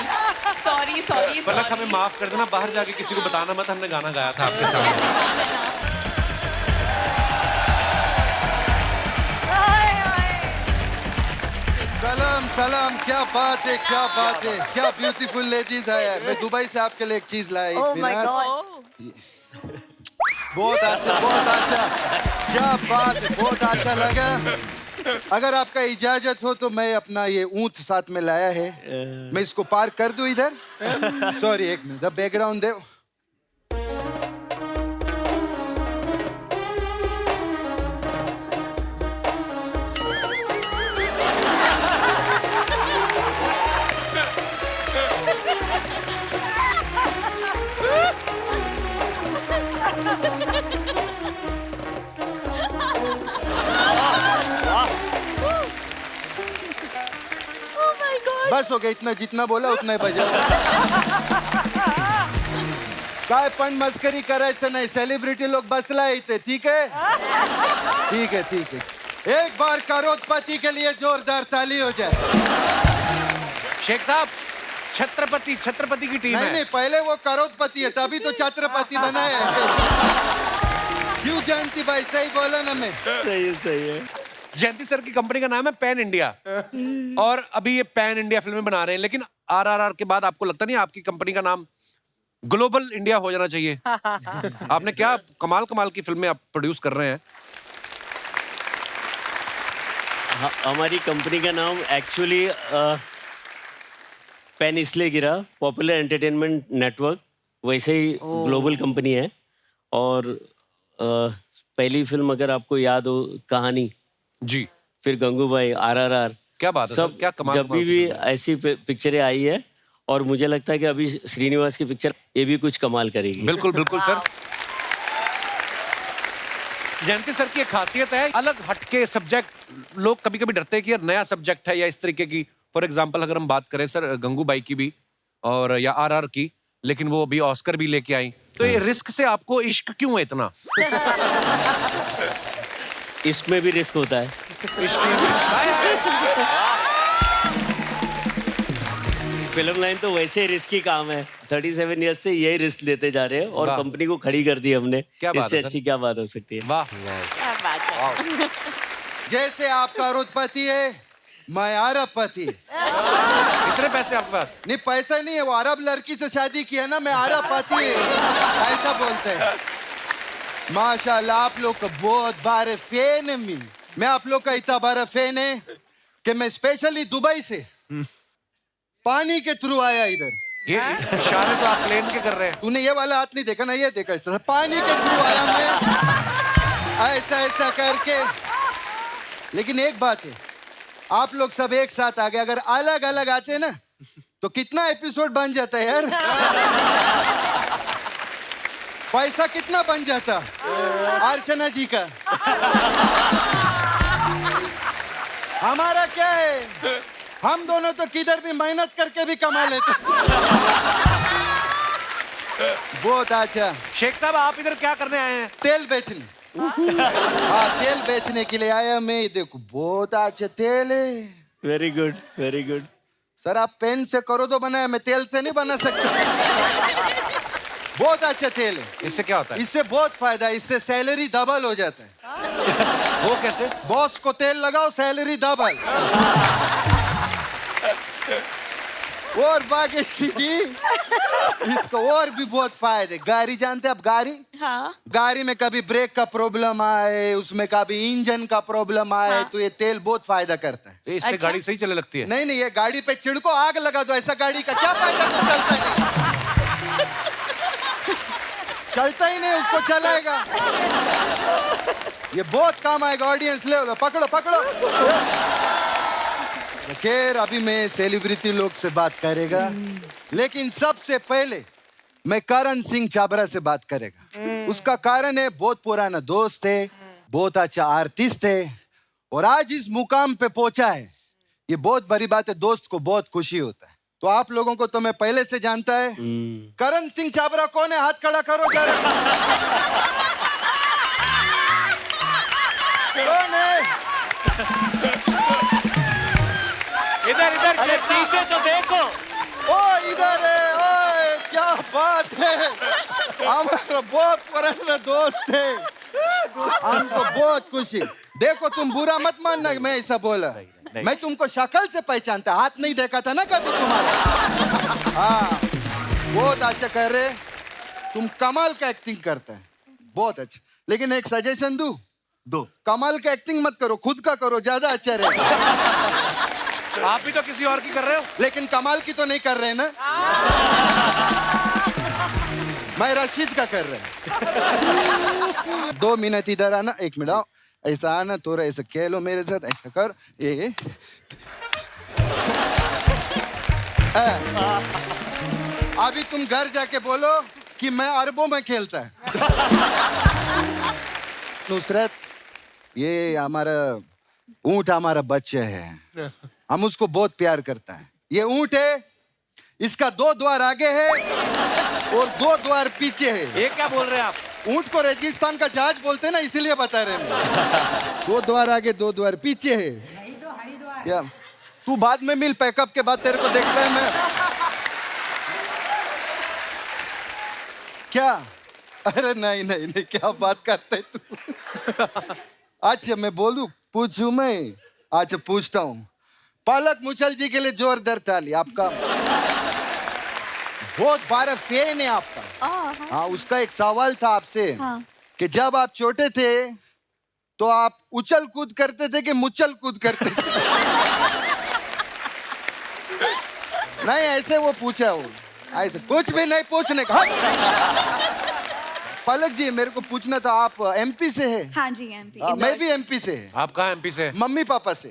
सॉरी सॉरी। पलक हमें माफ कर देना, बाहर जाके किसी को बताना मत, हमने गाना गाया था आपके सामने। सलाम सलाम, क्या बात है, क्या बात है, क्या ब्यूटीफुल लेडीज है। मैं दुबई से आपके लिए एक चीज लाया। एक Oh my मिनट। God. बहुत अच्छा, बहुत अच्छा, क्या बात है, बहुत अच्छा लगा। अगर आपका इजाजत हो तो मैं अपना ये ऊंट साथ में लाया है, मैं इसको पार्क कर दूं इधर? सॉरी एक मिनट, बैकग्राउंड दे। बस हो गया, इतना जितना बोला उतना ही बजा। काय पण मस्करी करायचं नाही, सेलिब्रिटी लोग बसला इथे, ठीक है? ठीक है ठीक है, एक बार करोड़पति के लिए जोरदार ताली हो जाए। शेख साहब, छत्रपति छत्रपति की टीम नहीं है। नहीं, पहले वो करोड़पति है तभी तो छत्रपति बना है। क्यों जयंती भाई, सही बोला ना मैं? सही है, सही है। जयंती सर की कंपनी का नाम है पैन इंडिया, और अभी ये पैन इंडिया फिल्में बना रहे हैं, लेकिन आरआरआर के बाद आपको लगता नहीं आपकी कंपनी का नाम ग्लोबल इंडिया हो जाना चाहिए? आपने क्या कमाल कमाल की फिल्में आप प्रोड्यूस कर रहे हैं। हमारी कंपनी का नाम एक्चुअली पेन इसलिए गिरा, पॉपुलर एंटरटेनमेंट नेटवर्क वैसे ही ग्लोबल कंपनी है। और पहली फिल्म अगर आपको याद हो, कहानी, जी, फिर गंगूबाई, RRR, क्या बात है सर, सब क्या कमाल जब कमाल की भी फिल्म है। ऐसी पिक्चरें आई है, और मुझे लगता है कि अभी श्रीनिवास की पिक्चर ये भी कुछ कमाल करेगी। बिल्कुल बिल्कुल सर। जयंती सर की एक खासियत है, अलग हटके सब्जेक्ट। लोग कभी कभी डरते हैं कि यार नया सब्जेक्ट है या इस तरीके की। फॉर एग्जांपल अगर हम बात करें सर गंगूबाई की भी और या RR की, लेकिन वो अभी ऑस्कर भी लेके आई, तो ये रिस्क से आपको इश्क क्यों है इतना? इसमें भी रिस्क होता है। इश्क की भी फिल्म लाइन तो वैसे ही रिस्की काम है। 37 ईयर्स से यही रिस्क लेते जा रहे हैं और वाह। कंपनी को खड़ी कर दी हमने। क्या बात इससे है सर। अच्छी क्या बात हो सकती है। वाह। क्या बात है। जैसे आपका अरबपति है, मैं अरबपति। इतने पैसे आपके पास? नहीं, पैसा नहीं है, वो अरब लड़की से शादी किया ना, मैं अरबपति ऐसा बोलते हैं। माशाल्लाह, आप लोग का बहुत बड़ा फैन है। मैं आप लोग का इतना बड़ा फैन है कि मैं स्पेशली दुबई से पानी के थ्रू आया इधर। ये इशारे तो आप प्लेन के कर रहे हैं। तूने ये वाला हाथ नहीं देखा ना, ये देखा, इस तरह पानी के थ्रू आया मैं, ऐसा ऐसा करके। लेकिन एक बात है, आप लोग सब एक साथ आ गए, अगर अलग अलग आते ना तो कितना एपिसोड बन जाता है यार। पैसा कितना बन जाता अर्चना जी का। हमारा क्या है, हम दोनों तो किधर भी मेहनत करके भी कमा लेते। बहुत अच्छा। शेख साहब, आप इधर क्या करने आए हैं? तेल बेचने। हाँ, तेल बेचने के लिए आया मैं। देखो, बहुत अच्छा तेल है। Very good, very good. Sir, आप पेन से करो तो बनाया, मैं तेल से नहीं बना सकता। बहुत अच्छा तेल है। इससे क्या होता है? इससे बहुत फायदा है, इससे सैलरी डबल हो जाता है। वो कैसे? बॉस को तेल लगाओ, सैलरी डबल। और बागेश्वरी जी, इसको और भी बहुत फायदे। गाड़ी जानते हैं आप? गाड़ी, हाँ। गाड़ी में कभी ब्रेक का प्रॉब्लम आए, उसमें कभी इंजन का प्रॉब्लम आए, हाँ। तो ये तेल बहुत फायदा करता है। इससे अच्छा। गाड़ी सही चलने लगती है? नहीं नहीं, ये गाड़ी पे छिड़को, आग लगा दो, ऐसा गाड़ी का क्या फायदा? तो चलता नहीं, चलता ही नहीं, उसको चलाएगा। ये बहुत काम आएगा। ऑडियंस ले लो, पकड़ो पकड़ो। खैर, अभी मैं सेलिब्रिटी लोग से बात करेगा, लेकिन सबसे पहले मैं करण सिंह छाबरा से बात करेगा। उसका कारण है, बहुत पुराना दोस्त है, बहुत अच्छा आर्टिस्ट है, और आज इस मुकाम पे पहुंचा है। ये बहुत बड़ी बात है, दोस्त को बहुत खुशी होता है। तो आप लोगों को तो मैं पहले से जानता है। करण सिंह छाबरा कौन है? हाथ खड़ा करो जरा। कौन है? इधर इधर शेख साहब। पीछे तो देखो। ओ, इधर है। ओए, क्या बात है, हमारा बहुत पुराना दोस्त है। हमको बहुत खुशी। देखो, तुम बुरा मत मानना, मैं ऐसा बोला। मैं तुमको शक्ल से पहचानता, हाथ नहीं देखा था ना कभी तुम्हारा। हाँ, बहुत अच्छा कर रहे, तुम कमाल का एक्टिंग करते हैं, बहुत अच्छा। लेकिन एक सजेशन दूं? दो। कमाल का एक्टिंग मत करो, खुद का करो, ज्यादा अच्छा रहेगा। आप भी तो किसी और की कर रहे हो। लेकिन कमाल की तो नहीं कर रहे ना। मैं रशीद का कर रहा। 2 मिनट इधर आना, 1 मिनट आओ, ऐसा आना, थोड़ा ऐसा कह लो मेरे साथ, ऐसा कर। ये अभी तुम घर जाके बोलो कि मैं अरबों में खेलता है। नुसरत, ये हमारा ऊंट हमारा बच्चा है, हम उसको बहुत प्यार करता है। ये ऊंट है, इसका 2 द्वार आगे है और 2 द्वार पीछे है। ये क्या बोल रहे हैं आप? ऊंट को रेगिस्तान का जहाज बोलते हैं ना, इसीलिए बता रहे हैं। 2 द्वार आगे 2 द्वार पीछे है। क्या तू बाद में मिल, पैकअप के बाद तेरे को देखता है मैं। क्या? अरे नहीं नहीं नहीं, क्या बात करते तू। अच्छा, मैं बोलूं, पूछूं मैं? अच्छा, पूछता हूं। पलक मुचल जी के लिए जोरदार ताली। आपका बहुत बड़ा फैन है आपका। हाँ, उसका एक सवाल था आपसे। हाँ। कि जब आप छोटे थे तो आप उछल कूद करते थे कि मुचल कूद करते थे? नहीं ऐसे वो पूछा वो ऐसे कुछ भी नहीं पूछने का पलक जी मेरे को पूछना था आप एमपी से है हाँ जी एमपी मैं भी एमपी से है आप कहाँ एमपी से? मम्मी पापा से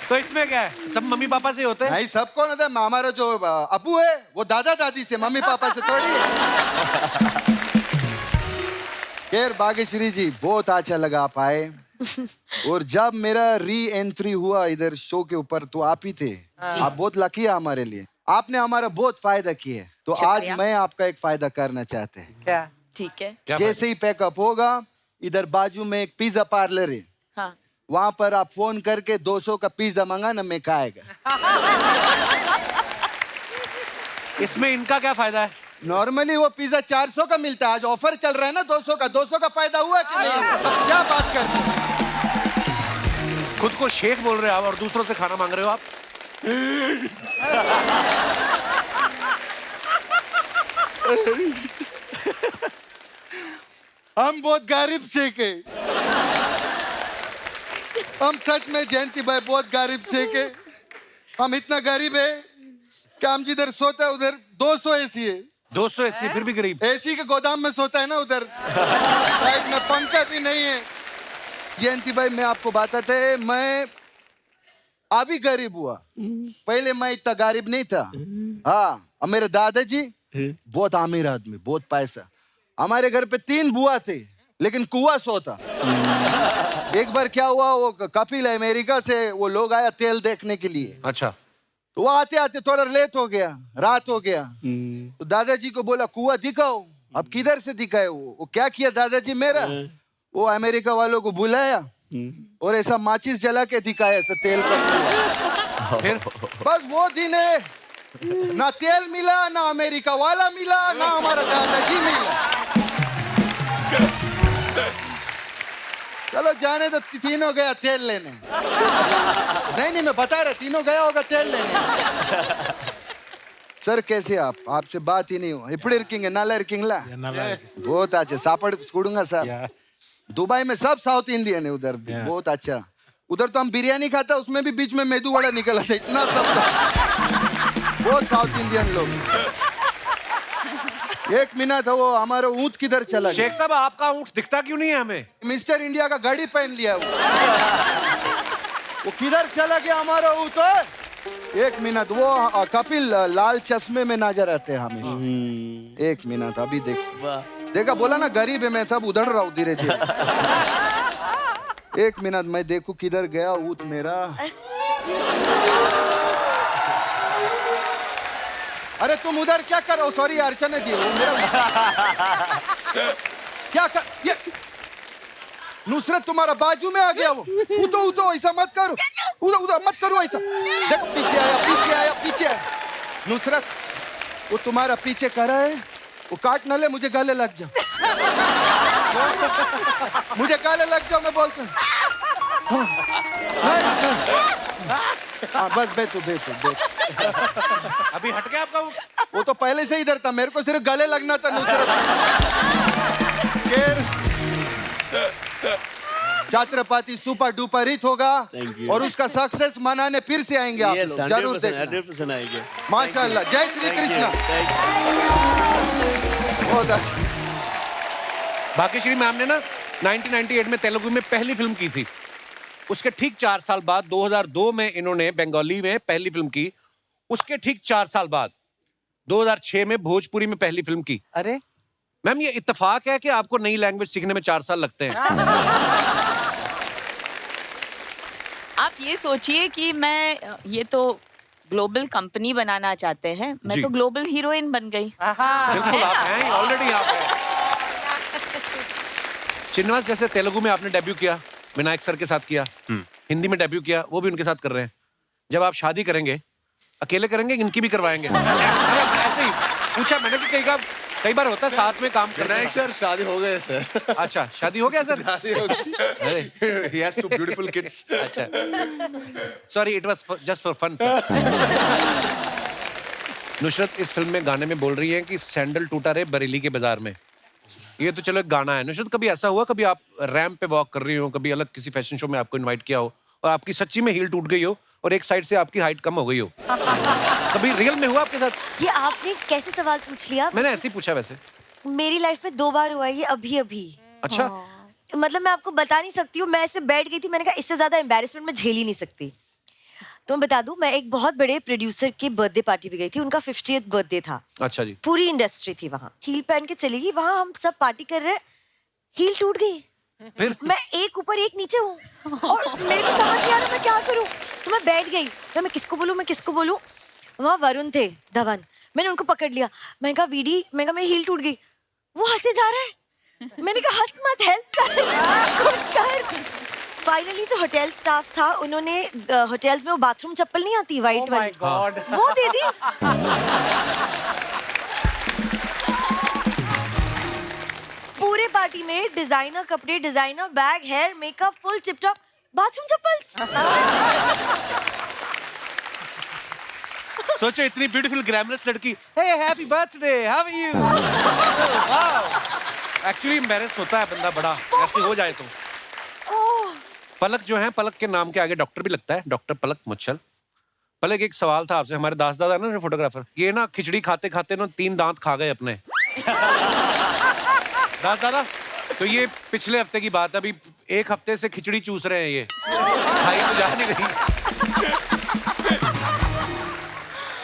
तो इसमें क्या है, सब मम्मी पापा से होते हैं? नहीं सबको ना था हमारा जो अबू है वो दादा दादी से मम्मी पापा से थोड़ी है खैर भाग्यश्री जी बहुत अच्छा लगा आप आए और जब मेरा री एंट्री हुआ इधर शो के ऊपर तो आप ही थे आप बहुत लकी है हमारे लिए आपने हमारा बहुत फायदा किया है तो आज मैं आपका एक फायदा करना चाहते हैं क्या ठीक है। जैसे ही पैकअप होगा इधर बाजू में एक पिज्जा पार्लर है हाँ वहां पर आप फोन करके 200 का पिज्जा मंगाना मैं खाएगा इसमें इनका क्या फायदा है? नॉर्मली वो पिज्जा 400 का मिलता है आज ऑफर चल रहा है ना 200 का फायदा हुआ कि नहीं क्या बात कर रहे हो? खुद को शेख बोल रहे हो आप और दूसरों से खाना मांग रहे हो आप? हम बहुत गरीब शेख है हम सच में जयंती भाई बहुत गरीब शेख है हम इतना गरीब है कि हम जिधर सोता है उधर 200 एसी है 200 एसी फिर भी गरीब। एसी के गोदाम में सोता है ना उधर साइड में पंखा भी नहीं है जयंती भाई मैं आपको बताते मैं अभी गरीब हुआ पहले मैं इतना गरीब नहीं था हाँ और मेरे दादाजी बहुत अमीर आदमी बहुत पैसा हमारे घर पे 3 बुआ थे लेकिन कुआं सोता एक बार क्या हुआ वो कपिल अमेरिका से वो लोग आया तेल देखने के लिए अच्छा। तो वो आते आते थोड़ा लेट हो गया रात हो गया तो दादाजी को बोला कुआं दिखाओ अब किधर से दिखाए वो क्या किया दादाजी मेरा वो अमेरिका वालों को बुलाया और ऐसा माचिस जला के दिखाया ऐसा तेल का कुआं। फिर बस वो दिन है ना तेल मिला ना अमेरिका वाला मिला ना हमारा दादाजी मिला चलो जाने तो तीनों गया तेल लेने नहीं मैं बता रहा तीनों गया होगा तेल लेने सर कैसे आप आपसे बात ही नहीं हो इपड़े रखेंगे नाला रखेंगे बहुत अच्छा सापड़ छोड़ूंगा सर दुबई में सब साउथ इंडियन है उधर बहुत अच्छा उधर तो हम बिरयानी खाता उसमें भी बीच में मेदू वड़ा निकला था इतना सब था बहुत साउथ इंडियन लोग एक मिनट वो हमारा ऊँट किधर चला गया शेख साहब आपका ऊँट दिखता क्यों नहीं है हमें? मिस्टर इंडिया का गाड़ी पहन लिया वो किधर चला गया हमारा ऊँट एक मिनट वो कपिल लाल चश्मे में नजर आते हैं हमें एक मिनट अभी देखा बोला ना गरीब है मैं सब उधर रहा हूँ धीरे धीरे एक मिनट मैं देखू किधर गया ऊँट मेरा अरे तुम उधर क्या कर रहे हो सॉरी अर्चना जी वो मेरा क्या कर ये नुसरत तुम्हारा बाजू में आ गया वो उतो ऐसा मत करो उधर मत करो ऐसा देखो पीछे आया नुसरत वो तुम्हारा पीछे कर रहा है वो काट न ले मुझे गले लग जाओ मैं बोलता हूँ हाँ बस बैठो अभी हट गया आपका ऊँट? वो तो पहले से इधर था मेरे को सिर्फ गले लगना था Nusrat Chhatrapati super duper hit होगा और उसका सक्सेस मनाने फिर से आएंगे आप लोग जरूर देखना 100% आएंगे। माशाल्लाह जय श्री कृष्ण बहुत अच्छा भाग्यश्री मैम ने ना 1998 में तेलुगु में पहली फिल्म की थी उसके ठीक 4 साल बाद 2002 में इन्होंने बंगाली में पहली फिल्म की उसके ठीक 4 साल बाद 2006 में भोजपुरी में पहली फिल्म की। अरे मैम ये इत्तेफाक है कि आपको नई लैंग्वेज सीखने में 4 साल लगते हैं? आप ये सोचिए कि मैं ये तो ग्लोबल कंपनी बनाना चाहते हैं मैं जी। तो ग्लोबल हीरोइन बन गई बिल्कुल आप हैं ऑलरेडी आप हैं। चिन्वास जैसे तेलुगु में आपने डेब्यू किया विनायक सर के साथ किया हिंदी में डेब्यू किया वो भी उनके साथ कर रहे हैं जब आप शादी करेंगे अकेले करेंगे इनकी भी करवाएंगे ऐसे ही पूछा मैंने कि कई बार होता है साथ में काम करना विनायक सर शादी हो गए सर अच्छा शादी हो गया सर शादी हो गई he has 2 beautiful kids अच्छा sorry it was just for fun sir. Nusrat इस फिल्म में गाने में बोल रही है कि सैंडल टूटा रे बरेली के बाजार में ये तो चलो एक गाना है नुसरत कभी ऐसा हुआ कभी आप रैंप पे वॉक कर रही हो कभी अलग किसी फैशन शो में आपको इनवाइट किया हो और आपकी सच्ची में हील टूट गई हो और एक साइड से आपकी हाइट कम हो गई हो? कभी रियल में हुआ आपके साथ? ये आपने कैसे सवाल पूछ लिया? मैंने ऐसे ही पूछा वैसे। मेरी लाइफ में 2 बार हुआ है ये, अभी अभी। अच्छा। मतलब मैं आपको बता नहीं सकती हूँ, मैं ऐसे बैठ गई थी, मैंने कहा इससे ज्यादा एम्बैरेसमेंट मैं झेल ही नहीं सकती। तो मैं बता दूं, मैं एक बहुत बड़े प्रोड्यूसर के बर्थडे पार्टी पे गई थी, उनका 50th बर्थडे था। अच्छा जी। पूरी इंडस्ट्री थी वहाँ, हील पहन के चली गई वहाँ, हम सब पार्टी कर रहे हैं, हील टूट गई। फिर मैं एक ऊपर एक नीचे हूँ और मेरे को समझ नहीं आ रहा मैं क्या करूँ। तो मैं बैठ गई, मैं किसको बोलूँ। वहाँ वरुण थे, धवन, मैंने उनको पकड़ लिया। मैं कहा वीडी, मैं कहा मेरी हील टूट गई। वो हंसे जा रहा है। मैंने कहा हंस मत, हेल्प कर, कुछ कर। फाइनली जो होटल स्टाफ था, उन्होंने होटल्स में वो बाथरूम चप्पल नहीं आती वाइट वाली, वो दे दी। पूरे पार्टी में डिजाइनर कपड़े, designer bag, hair, makeup, full tip top, bathroom chappals. सोचो इतनी ब्यूटीफुल ग्लैमरस लड़की, hey happy birthday, how are you? Actually embarrass होता है बंदा बड़ा, ऐसे हो जाए तो। पलक जो है, पलक के नाम के आगे डॉक्टर भी लगता है, डॉक्टर पलक मुच्छल। पलक, एक सवाल था आपसे, हमारे दास दादा ना फोटोग्राफर, ये ना खिचड़ी खाते खाते ना 3 दांत खा गए अपने। दास दादा, तो ये पिछले हफ्ते की बात है, अभी 1 हफ्ते से खिचड़ी चूस रहे हैं ये, खाई तो जा नहीं रही।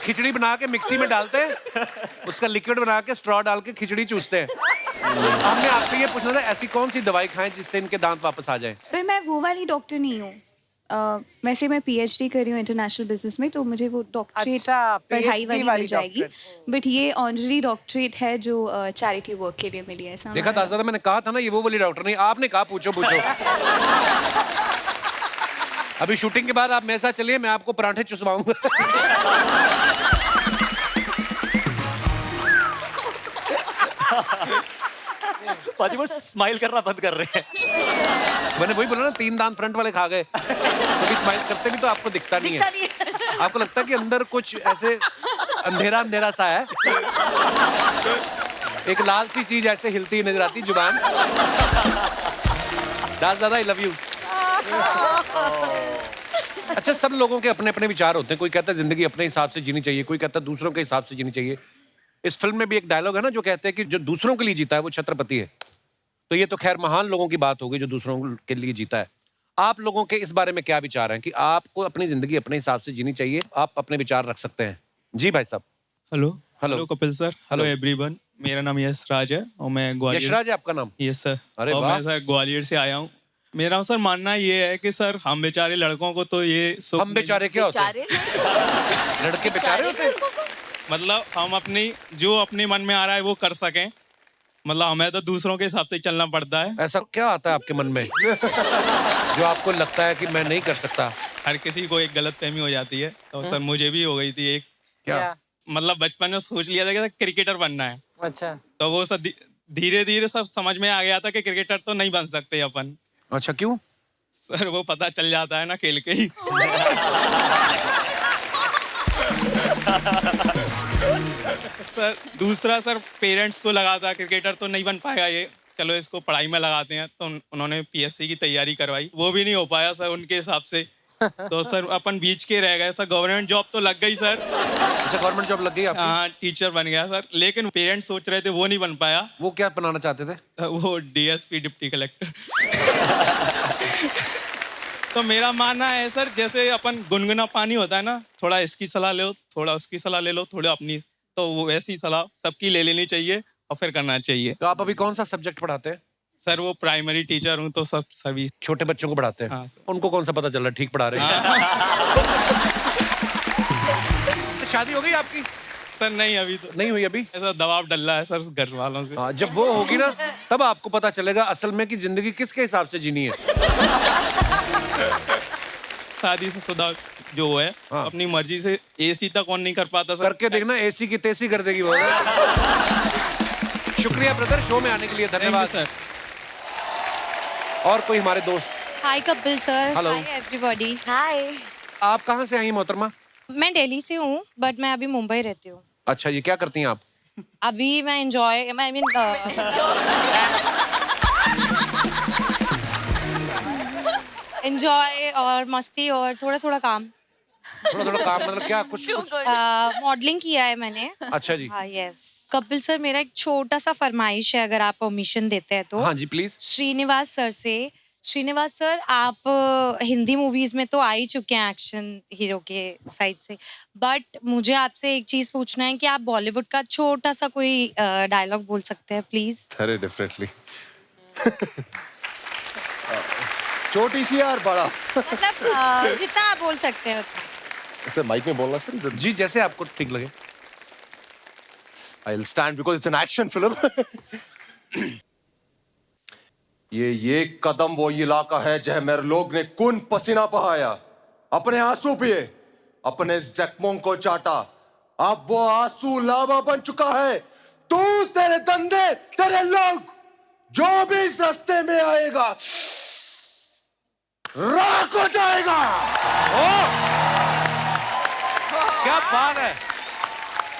खिचड़ी बना के मिक्सी में डालते हैं, उसका लिक्विड बना के स्ट्रॉ डाल के खिचड़ी चूसते हैं। हमने आपसे ये पूछना था, ऐसी कौन सी दवाई खाएं जिससे इनके दांत वापस आ जाएं? पर मैं वो वाली डॉक्टर नहीं हूँ। वैसे मैं PhD कर रही हूँ इंटरनेशनल बिजनेस में, तो मुझे वो डॉक्टरेट अच्छा, पढ़ाई PhD वाली मिल जाएगी। बट ये ऑनररी डॉक्टरेट है जो चैरिटी वर्क के लिए मिली है। ऐसा देखा दास दादा, मैंने कहा था ना ये वो वाली डॉक्टर नहीं, आपने कहा पूछो। अभी शूटिंग के बाद आप मेरे साथ चलिए, मैं आपको पराठे चुसवाऊंगा। पाजी वो स्माइल करना बंद कर रहे हैं। मैंने वही बोला ना, 3 दांत फ्रंट वाले खा गए। कभी स्माइल करते भी तो आपको दिखता नहीं है। आपको लगता है कि अंदर कुछ ऐसे अंधेरा अंधेरा सा है, एक लाल सी चीज ऐसे हिलती हुई नजर आती, जुबान। दास दादा, आई लव यू। अच्छा, सब लोगों के अपने अपने विचार होते हैं। कोई कहता है जिंदगी अपने हिसाब से जीनी चाहिए, कोई कहता है दूसरों के हिसाब से जीनी चाहिए। इस फिल्म में भी एक डायलॉग है ना, जो कहते हैं कि जो दूसरों के लिए जीता है वो छत्रपति है। तो ये तो खैर महान लोगों की बात होगी जो दूसरों के लिए जीता है। आप लोगों के इस बारे में क्या विचार हैं कि आपको अपनी जिंदगी अपने हिसाब से जीनी चाहिए? आप अपने विचार रख सकते हैं। जी भाई साहब। Hello Kapil sir, hello everyone. मेरा नाम यश राज है और मैं ग्वालियर। यश राज है आपका नाम? Yes sir. अरे और वाह। मैं सर ग्वालियर से आया हूँ। मेरा सर मानना ये है कि सर हम बेचारे लड़कों को तो ये हम बेचारे क्या होते हैं? लड़के बेचारे होते हैं? मतलब हम अपने मन में आ रहा है वो कर सकें। मतलब हमें तो दूसरों के हिसाब से चलना पड़ता है। ऐसा क्या आता है आपके मन में जो आपको लगता है कि मैं नहीं कर सकता? हर किसी को एक गलतफहमी हो जाती है, तो सर मुझे भी हो गई थी एक। क्या? मतलब बचपन में सोच लिया था कि क्रिकेटर बनना है। अच्छा। तो वो सब धीरे धीरे सब समझ में आ गया था कि क्रिकेटर तो नहीं बन सकते अपन। अच्छा, क्यों? सर वो पता चल जाता है ना खेल के ही। सर दूसरा सर पेरेंट्स को लगा था क्रिकेटर तो नहीं बन पाएगा ये, चलो इसको पढ़ाई में लगाते हैं। तो उन्होंने PSC की तैयारी करवाई, वो भी नहीं हो पाया सर उनके हिसाब से। तो सर अपन बीच के रह गए। सर गवर्नमेंट जॉब तो लग गई सर। अच्छा, गवर्नमेंट जॉब लग गई आपकी? हाँ, टीचर बन गया सर, लेकिन पेरेंट्स सोच रहे थे वो नहीं बन पाया। वो क्या बनाना चाहते थे? वो DSP डिप्टी कलेक्टर। तो मेरा मानना है सर, जैसे अपन गुनगुना पानी होता है ना, थोड़ा इसकी सलाह लो, थोड़ा उसकी सलाह ले लो, थोड़ा अपनी, तो वो वैसी सलाह सबकी ले लेनी चाहिए और फिर करना चाहिए। तो आप अभी कौन सा सब्जेक्ट पढ़ाते हैं? सर वो प्राइमरी टीचर हूँ, तो सभी छोटे बच्चों को पढ़ाते हैं? हाँ, उनको कौन सा पता चल रहा है ठीक पढ़ा रहे हैं? तो शादी हो गई आपकी? सर नहीं, अभी तो नहीं हुई। अभी ऐसा दबाव डल रहा है सर घर वालों से। हाँ, जब वो होगी ना तब आपको पता चलेगा असल में कि जिंदगी किसके हिसाब से जीनी है। शादी से शुदा जो है हाँ। अपनी मर्जी से AC तक ऑन नहीं कर पाता सर। करके देखना, AC की तेसी कर देगी वो। शुक्रिया ब्रदर, शो में आने के लिए धन्यवाद सर। और कोई हमारे दोस्त? Hi Kapil sir. Hello. Hi everybody. Hi. आप कहाँ से आई हैं मोहतरमा? मैं दिल्ली से हूँ, बट मैं अभी मुंबई रहती हूँ। अच्छा, ये क्या करती हैं आप? अभी मैं एंजॉय और मस्ती और थोड़ा थोड़ा काम। थोड़ा थोड़ा काम मतलब क्या कुछ मॉडलिंग किया है मैंने। अच्छा जी। हाँ यस। कपिल सर, मेरा एक छोटा सा फरमाइश है, अगर आप परमिशन देते हैं तो। हाँ जी प्लीज। श्रीनिवास सर से। श्रीनिवास सर, आप हिंदी मूवीज में तो आ ही चुके हैं एक्शन हीरो के साइड से, बट मुझे आपसे एक चीज पूछना है कि आप बॉलीवुड का छोटा सा कोई डायलॉग बोल सकते हैं प्लीज? अरे डेफिनेटली। छोटी सी यार बड़ा। मतलब जितना आप बोल सकते हैं उतना। ऐसे माइक में बोलना सर। जी जैसे आपको ठीक लगे। I'll stand because it's an action film. ये कदम वो इलाका है जहाँ मेरे लोग ने खून पसीना बहाया, अपने आंसू पिए, अपने जख्मों को चाटा। अब वो आंसू लावा बन चुका है। तू, तेरे धंधे, तेरे लोग, जो भी इस रास्ते में आएगा राख हो जाएगा। क्या बात है।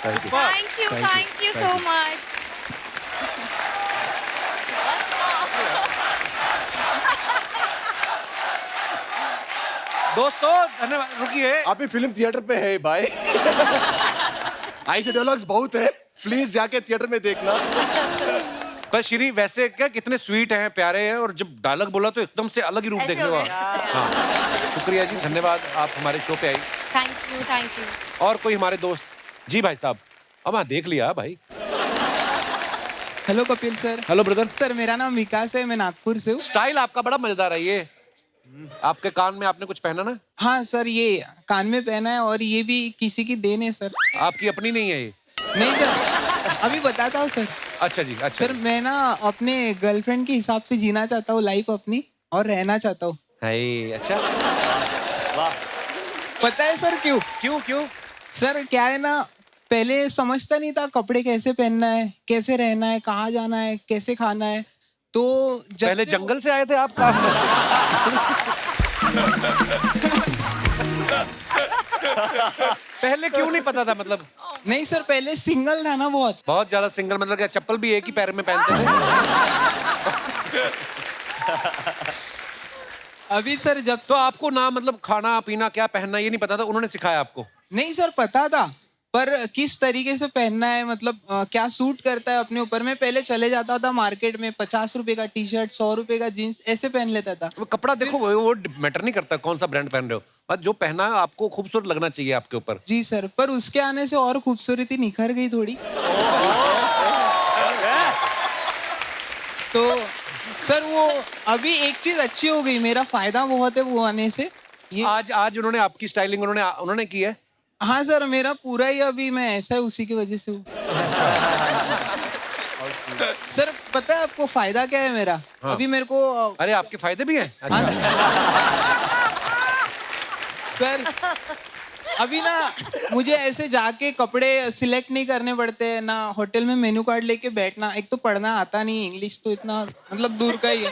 Thank you so much. दोस्तों धन्यवाद। रुकिए, अभी फिल्म थिएटर पे है भाई। ऐसे डायलॉग्स बहुत है, प्लीज जाके थिएटर में देखना। पर श्री वैसे क्या कितने स्वीट हैं, प्यारे हैं, और जब डायलॉग बोला तो एकदम से अलग ही रूप देखने को। हाँ शुक्रिया जी, धन्यवाद आप हमारे शो पे आई। Thank you. और कोई हमारे दोस्त? जी भाई साहब, अब हाँ देख लिया भाई। Hello Kapil sir. Hello brother. Sir मेरा नाम विकास है, मैं नागपुर से हूँ। स्टाइल आपका बड़ा मजेदार है। ये आपके कान में आपने कुछ पहना ना? हाँ सर, ये कान में पहना है और ये भी किसी की देन है सर। आपकी अपनी नहीं है ये? नहीं सर, अभी बताता हूँ सर। अच्छा जी। अच्छा सर मैं ना अपने गर्लफ्रेंड के हिसाब से जीना चाहता हूँ लाइफ अपनी, और रहना चाहता हूँ। अच्छा वाह। पता है सर क्यों? क्यों? सर क्या है ना, पहले समझता नहीं था कपड़े कैसे पहनना है, कैसे रहना है, कहाँ जाना है, कैसे खाना है। तो जब पहले जंगल से आए थे आप? पहले क्यों नहीं पता था मतलब? नहीं सर, पहले सिंगल था ना, बहुत ज्यादा सिंगल। मतलब क्या चप्पल भी एक ही पैर में पहनते थे? अभी सर जब तो आपको ना मतलब खाना पीना क्या पहनना ये नहीं पता था, उन्होंने सिखाया आपको? नहीं सर, पता था, पर किस तरीके से पहनना है, मतलब क्या सूट करता है अपने ऊपर। मैं पहले चले जाता था मार्केट में, 50 रुपए का टी शर्ट, 100 रुपए का जीन्स ऐसे पहन लेता था। वो कपड़ा देखो, वो मैटर नहीं करता कौन सा ब्रांड पहन रहे हो, बस जो पहना है आपको खूबसूरत लगना चाहिए आपके ऊपर। जी सर, पर उसके आने से और खूबसूरती निखर गई थोड़ी। तो सर वो अभी एक चीज अच्छी हो गई, मेरा फायदा बहुत है वो आने से। ये आज उन्होंने आपकी स्टाइलिंग उन्होंने की है? हाँ सर, मेरा पूरा ही अभी मैं ऐसा है उसी की वजह से हूँ। सर पता है आपको फायदा क्या है मेरा? हाँ। अभी मेरे को अरे आपके फायदे भी हैं? अच्छा। सर अभी ना मुझे ऐसे जाके कपड़े सिलेक्ट नहीं करने पड़ते, ना होटल में मेनू कार्ड लेके बैठना। एक तो पढ़ना आता नहीं, इंग्लिश तो इतना मतलब दूर का ही है।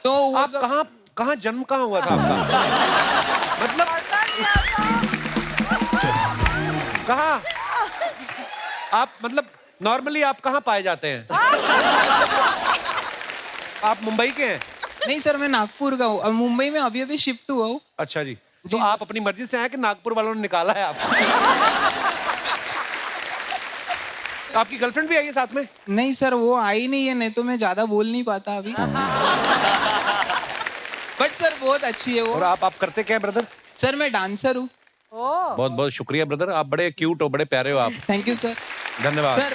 तो आप कहाँ जन्म कहाँ हुआ था आपका? मतलब कहाँ आप, मतलब नॉर्मली आप कहाँ पाए जाते हैं? आप मुंबई के हैं? नहीं सर, मैं नागपुर का हूँ, मुंबई में अभी अभी शिफ्ट हुआ हूँ। अच्छा जी। तो आप अपनी मर्जी से आए कि नागपुर वालों ने निकाला है आपको? आपकी गर्लफ्रेंड भी आई है साथ में? नहीं सर, वो आई नहीं है, नहीं तो मैं ज्यादा बोल नहीं पाता अभी। बट सर बहुत अच्छी है वो। और आप करते क्या है ब्रदर? सर मैं डांसर हूँ। बहुत बहुत शुक्रिया ब्रदर, आप बड़े क्यूट हो, बड़े प्यारे हो आप। Thank you sir. धन्यवाद सर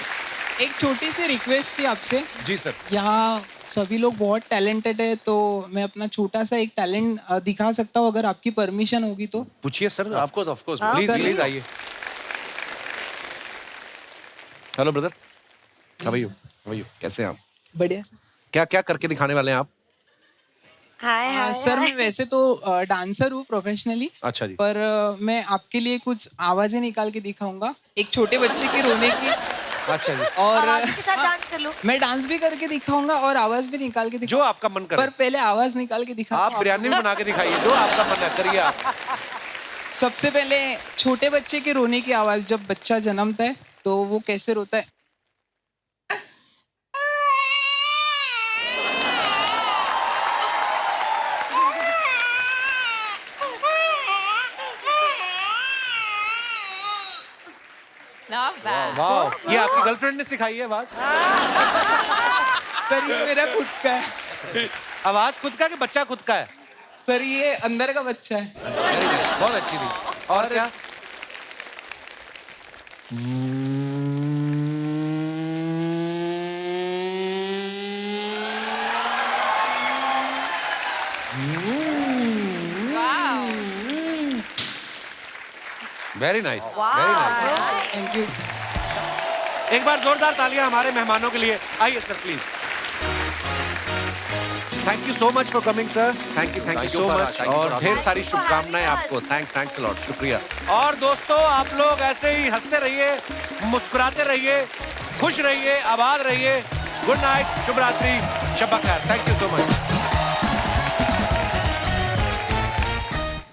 एक छोटी सी रिक्वेस्ट थी आपसे। जी सर। यहाँ सभी लोग बहुत टैलेंटेड है, तो मैं अपना छोटा सा एक टैलेंट दिखा सकता हूँ अगर आपकी परमिशन होगी तो। पूछिए सर। ऑफ कोर्स प्लीज आइए। Hello brother, how are you? कैसे हैं आप? बढ़िया। क्या करके दिखाने वाले हैं आप? हाय सर मैं वैसे तो डांसर हूँ प्रोफेशनली। अच्छा जी। पर मैं आपके लिए कुछ आवाजें निकाल के दिखाऊंगा, एक छोटे बच्चे की रोने की। अच्छा जी। और आवाज़ के साथ डांस कर लो। मैं डांस भी करके दिखाऊंगा और आवाज भी निकाल के जो आपका मन करे। पर पहले आवाज निकाल के दिखा। आप बिरयानी भी बना के दिखाइए, जो आपका मन है करिए आप। सबसे पहले छोटे बच्चे के रोने की आवाज, जब बच्चा जन्मता है तो वो कैसे रोता है। वाह, ये आपकी गर्लफ्रेंड ने सिखाई है आवाज? सर ये मेरा खुद का है। आवाज खुद का कि बच्चा खुद का है? सर ये अंदर का बच्चा है। Very nice, बहुत अच्छी थी। और क्या? Very nice, very nice. Thank you. एक बार जोरदार तालियां हमारे मेहमानों के लिए। आइए sir please. Thank you so much for coming sir. Thank you so much और ढेर सारी शुभकामनाएं आपको। थैंक्स अ लॉट, शुक्रिया। और दोस्तों आप लोग ऐसे ही हंसते रहिए, मुस्कुराते रहिए, खुश रहिए, आबाद रहिए। गुड नाइट, शुभ रात्रि, शब खैर। Thank you so much.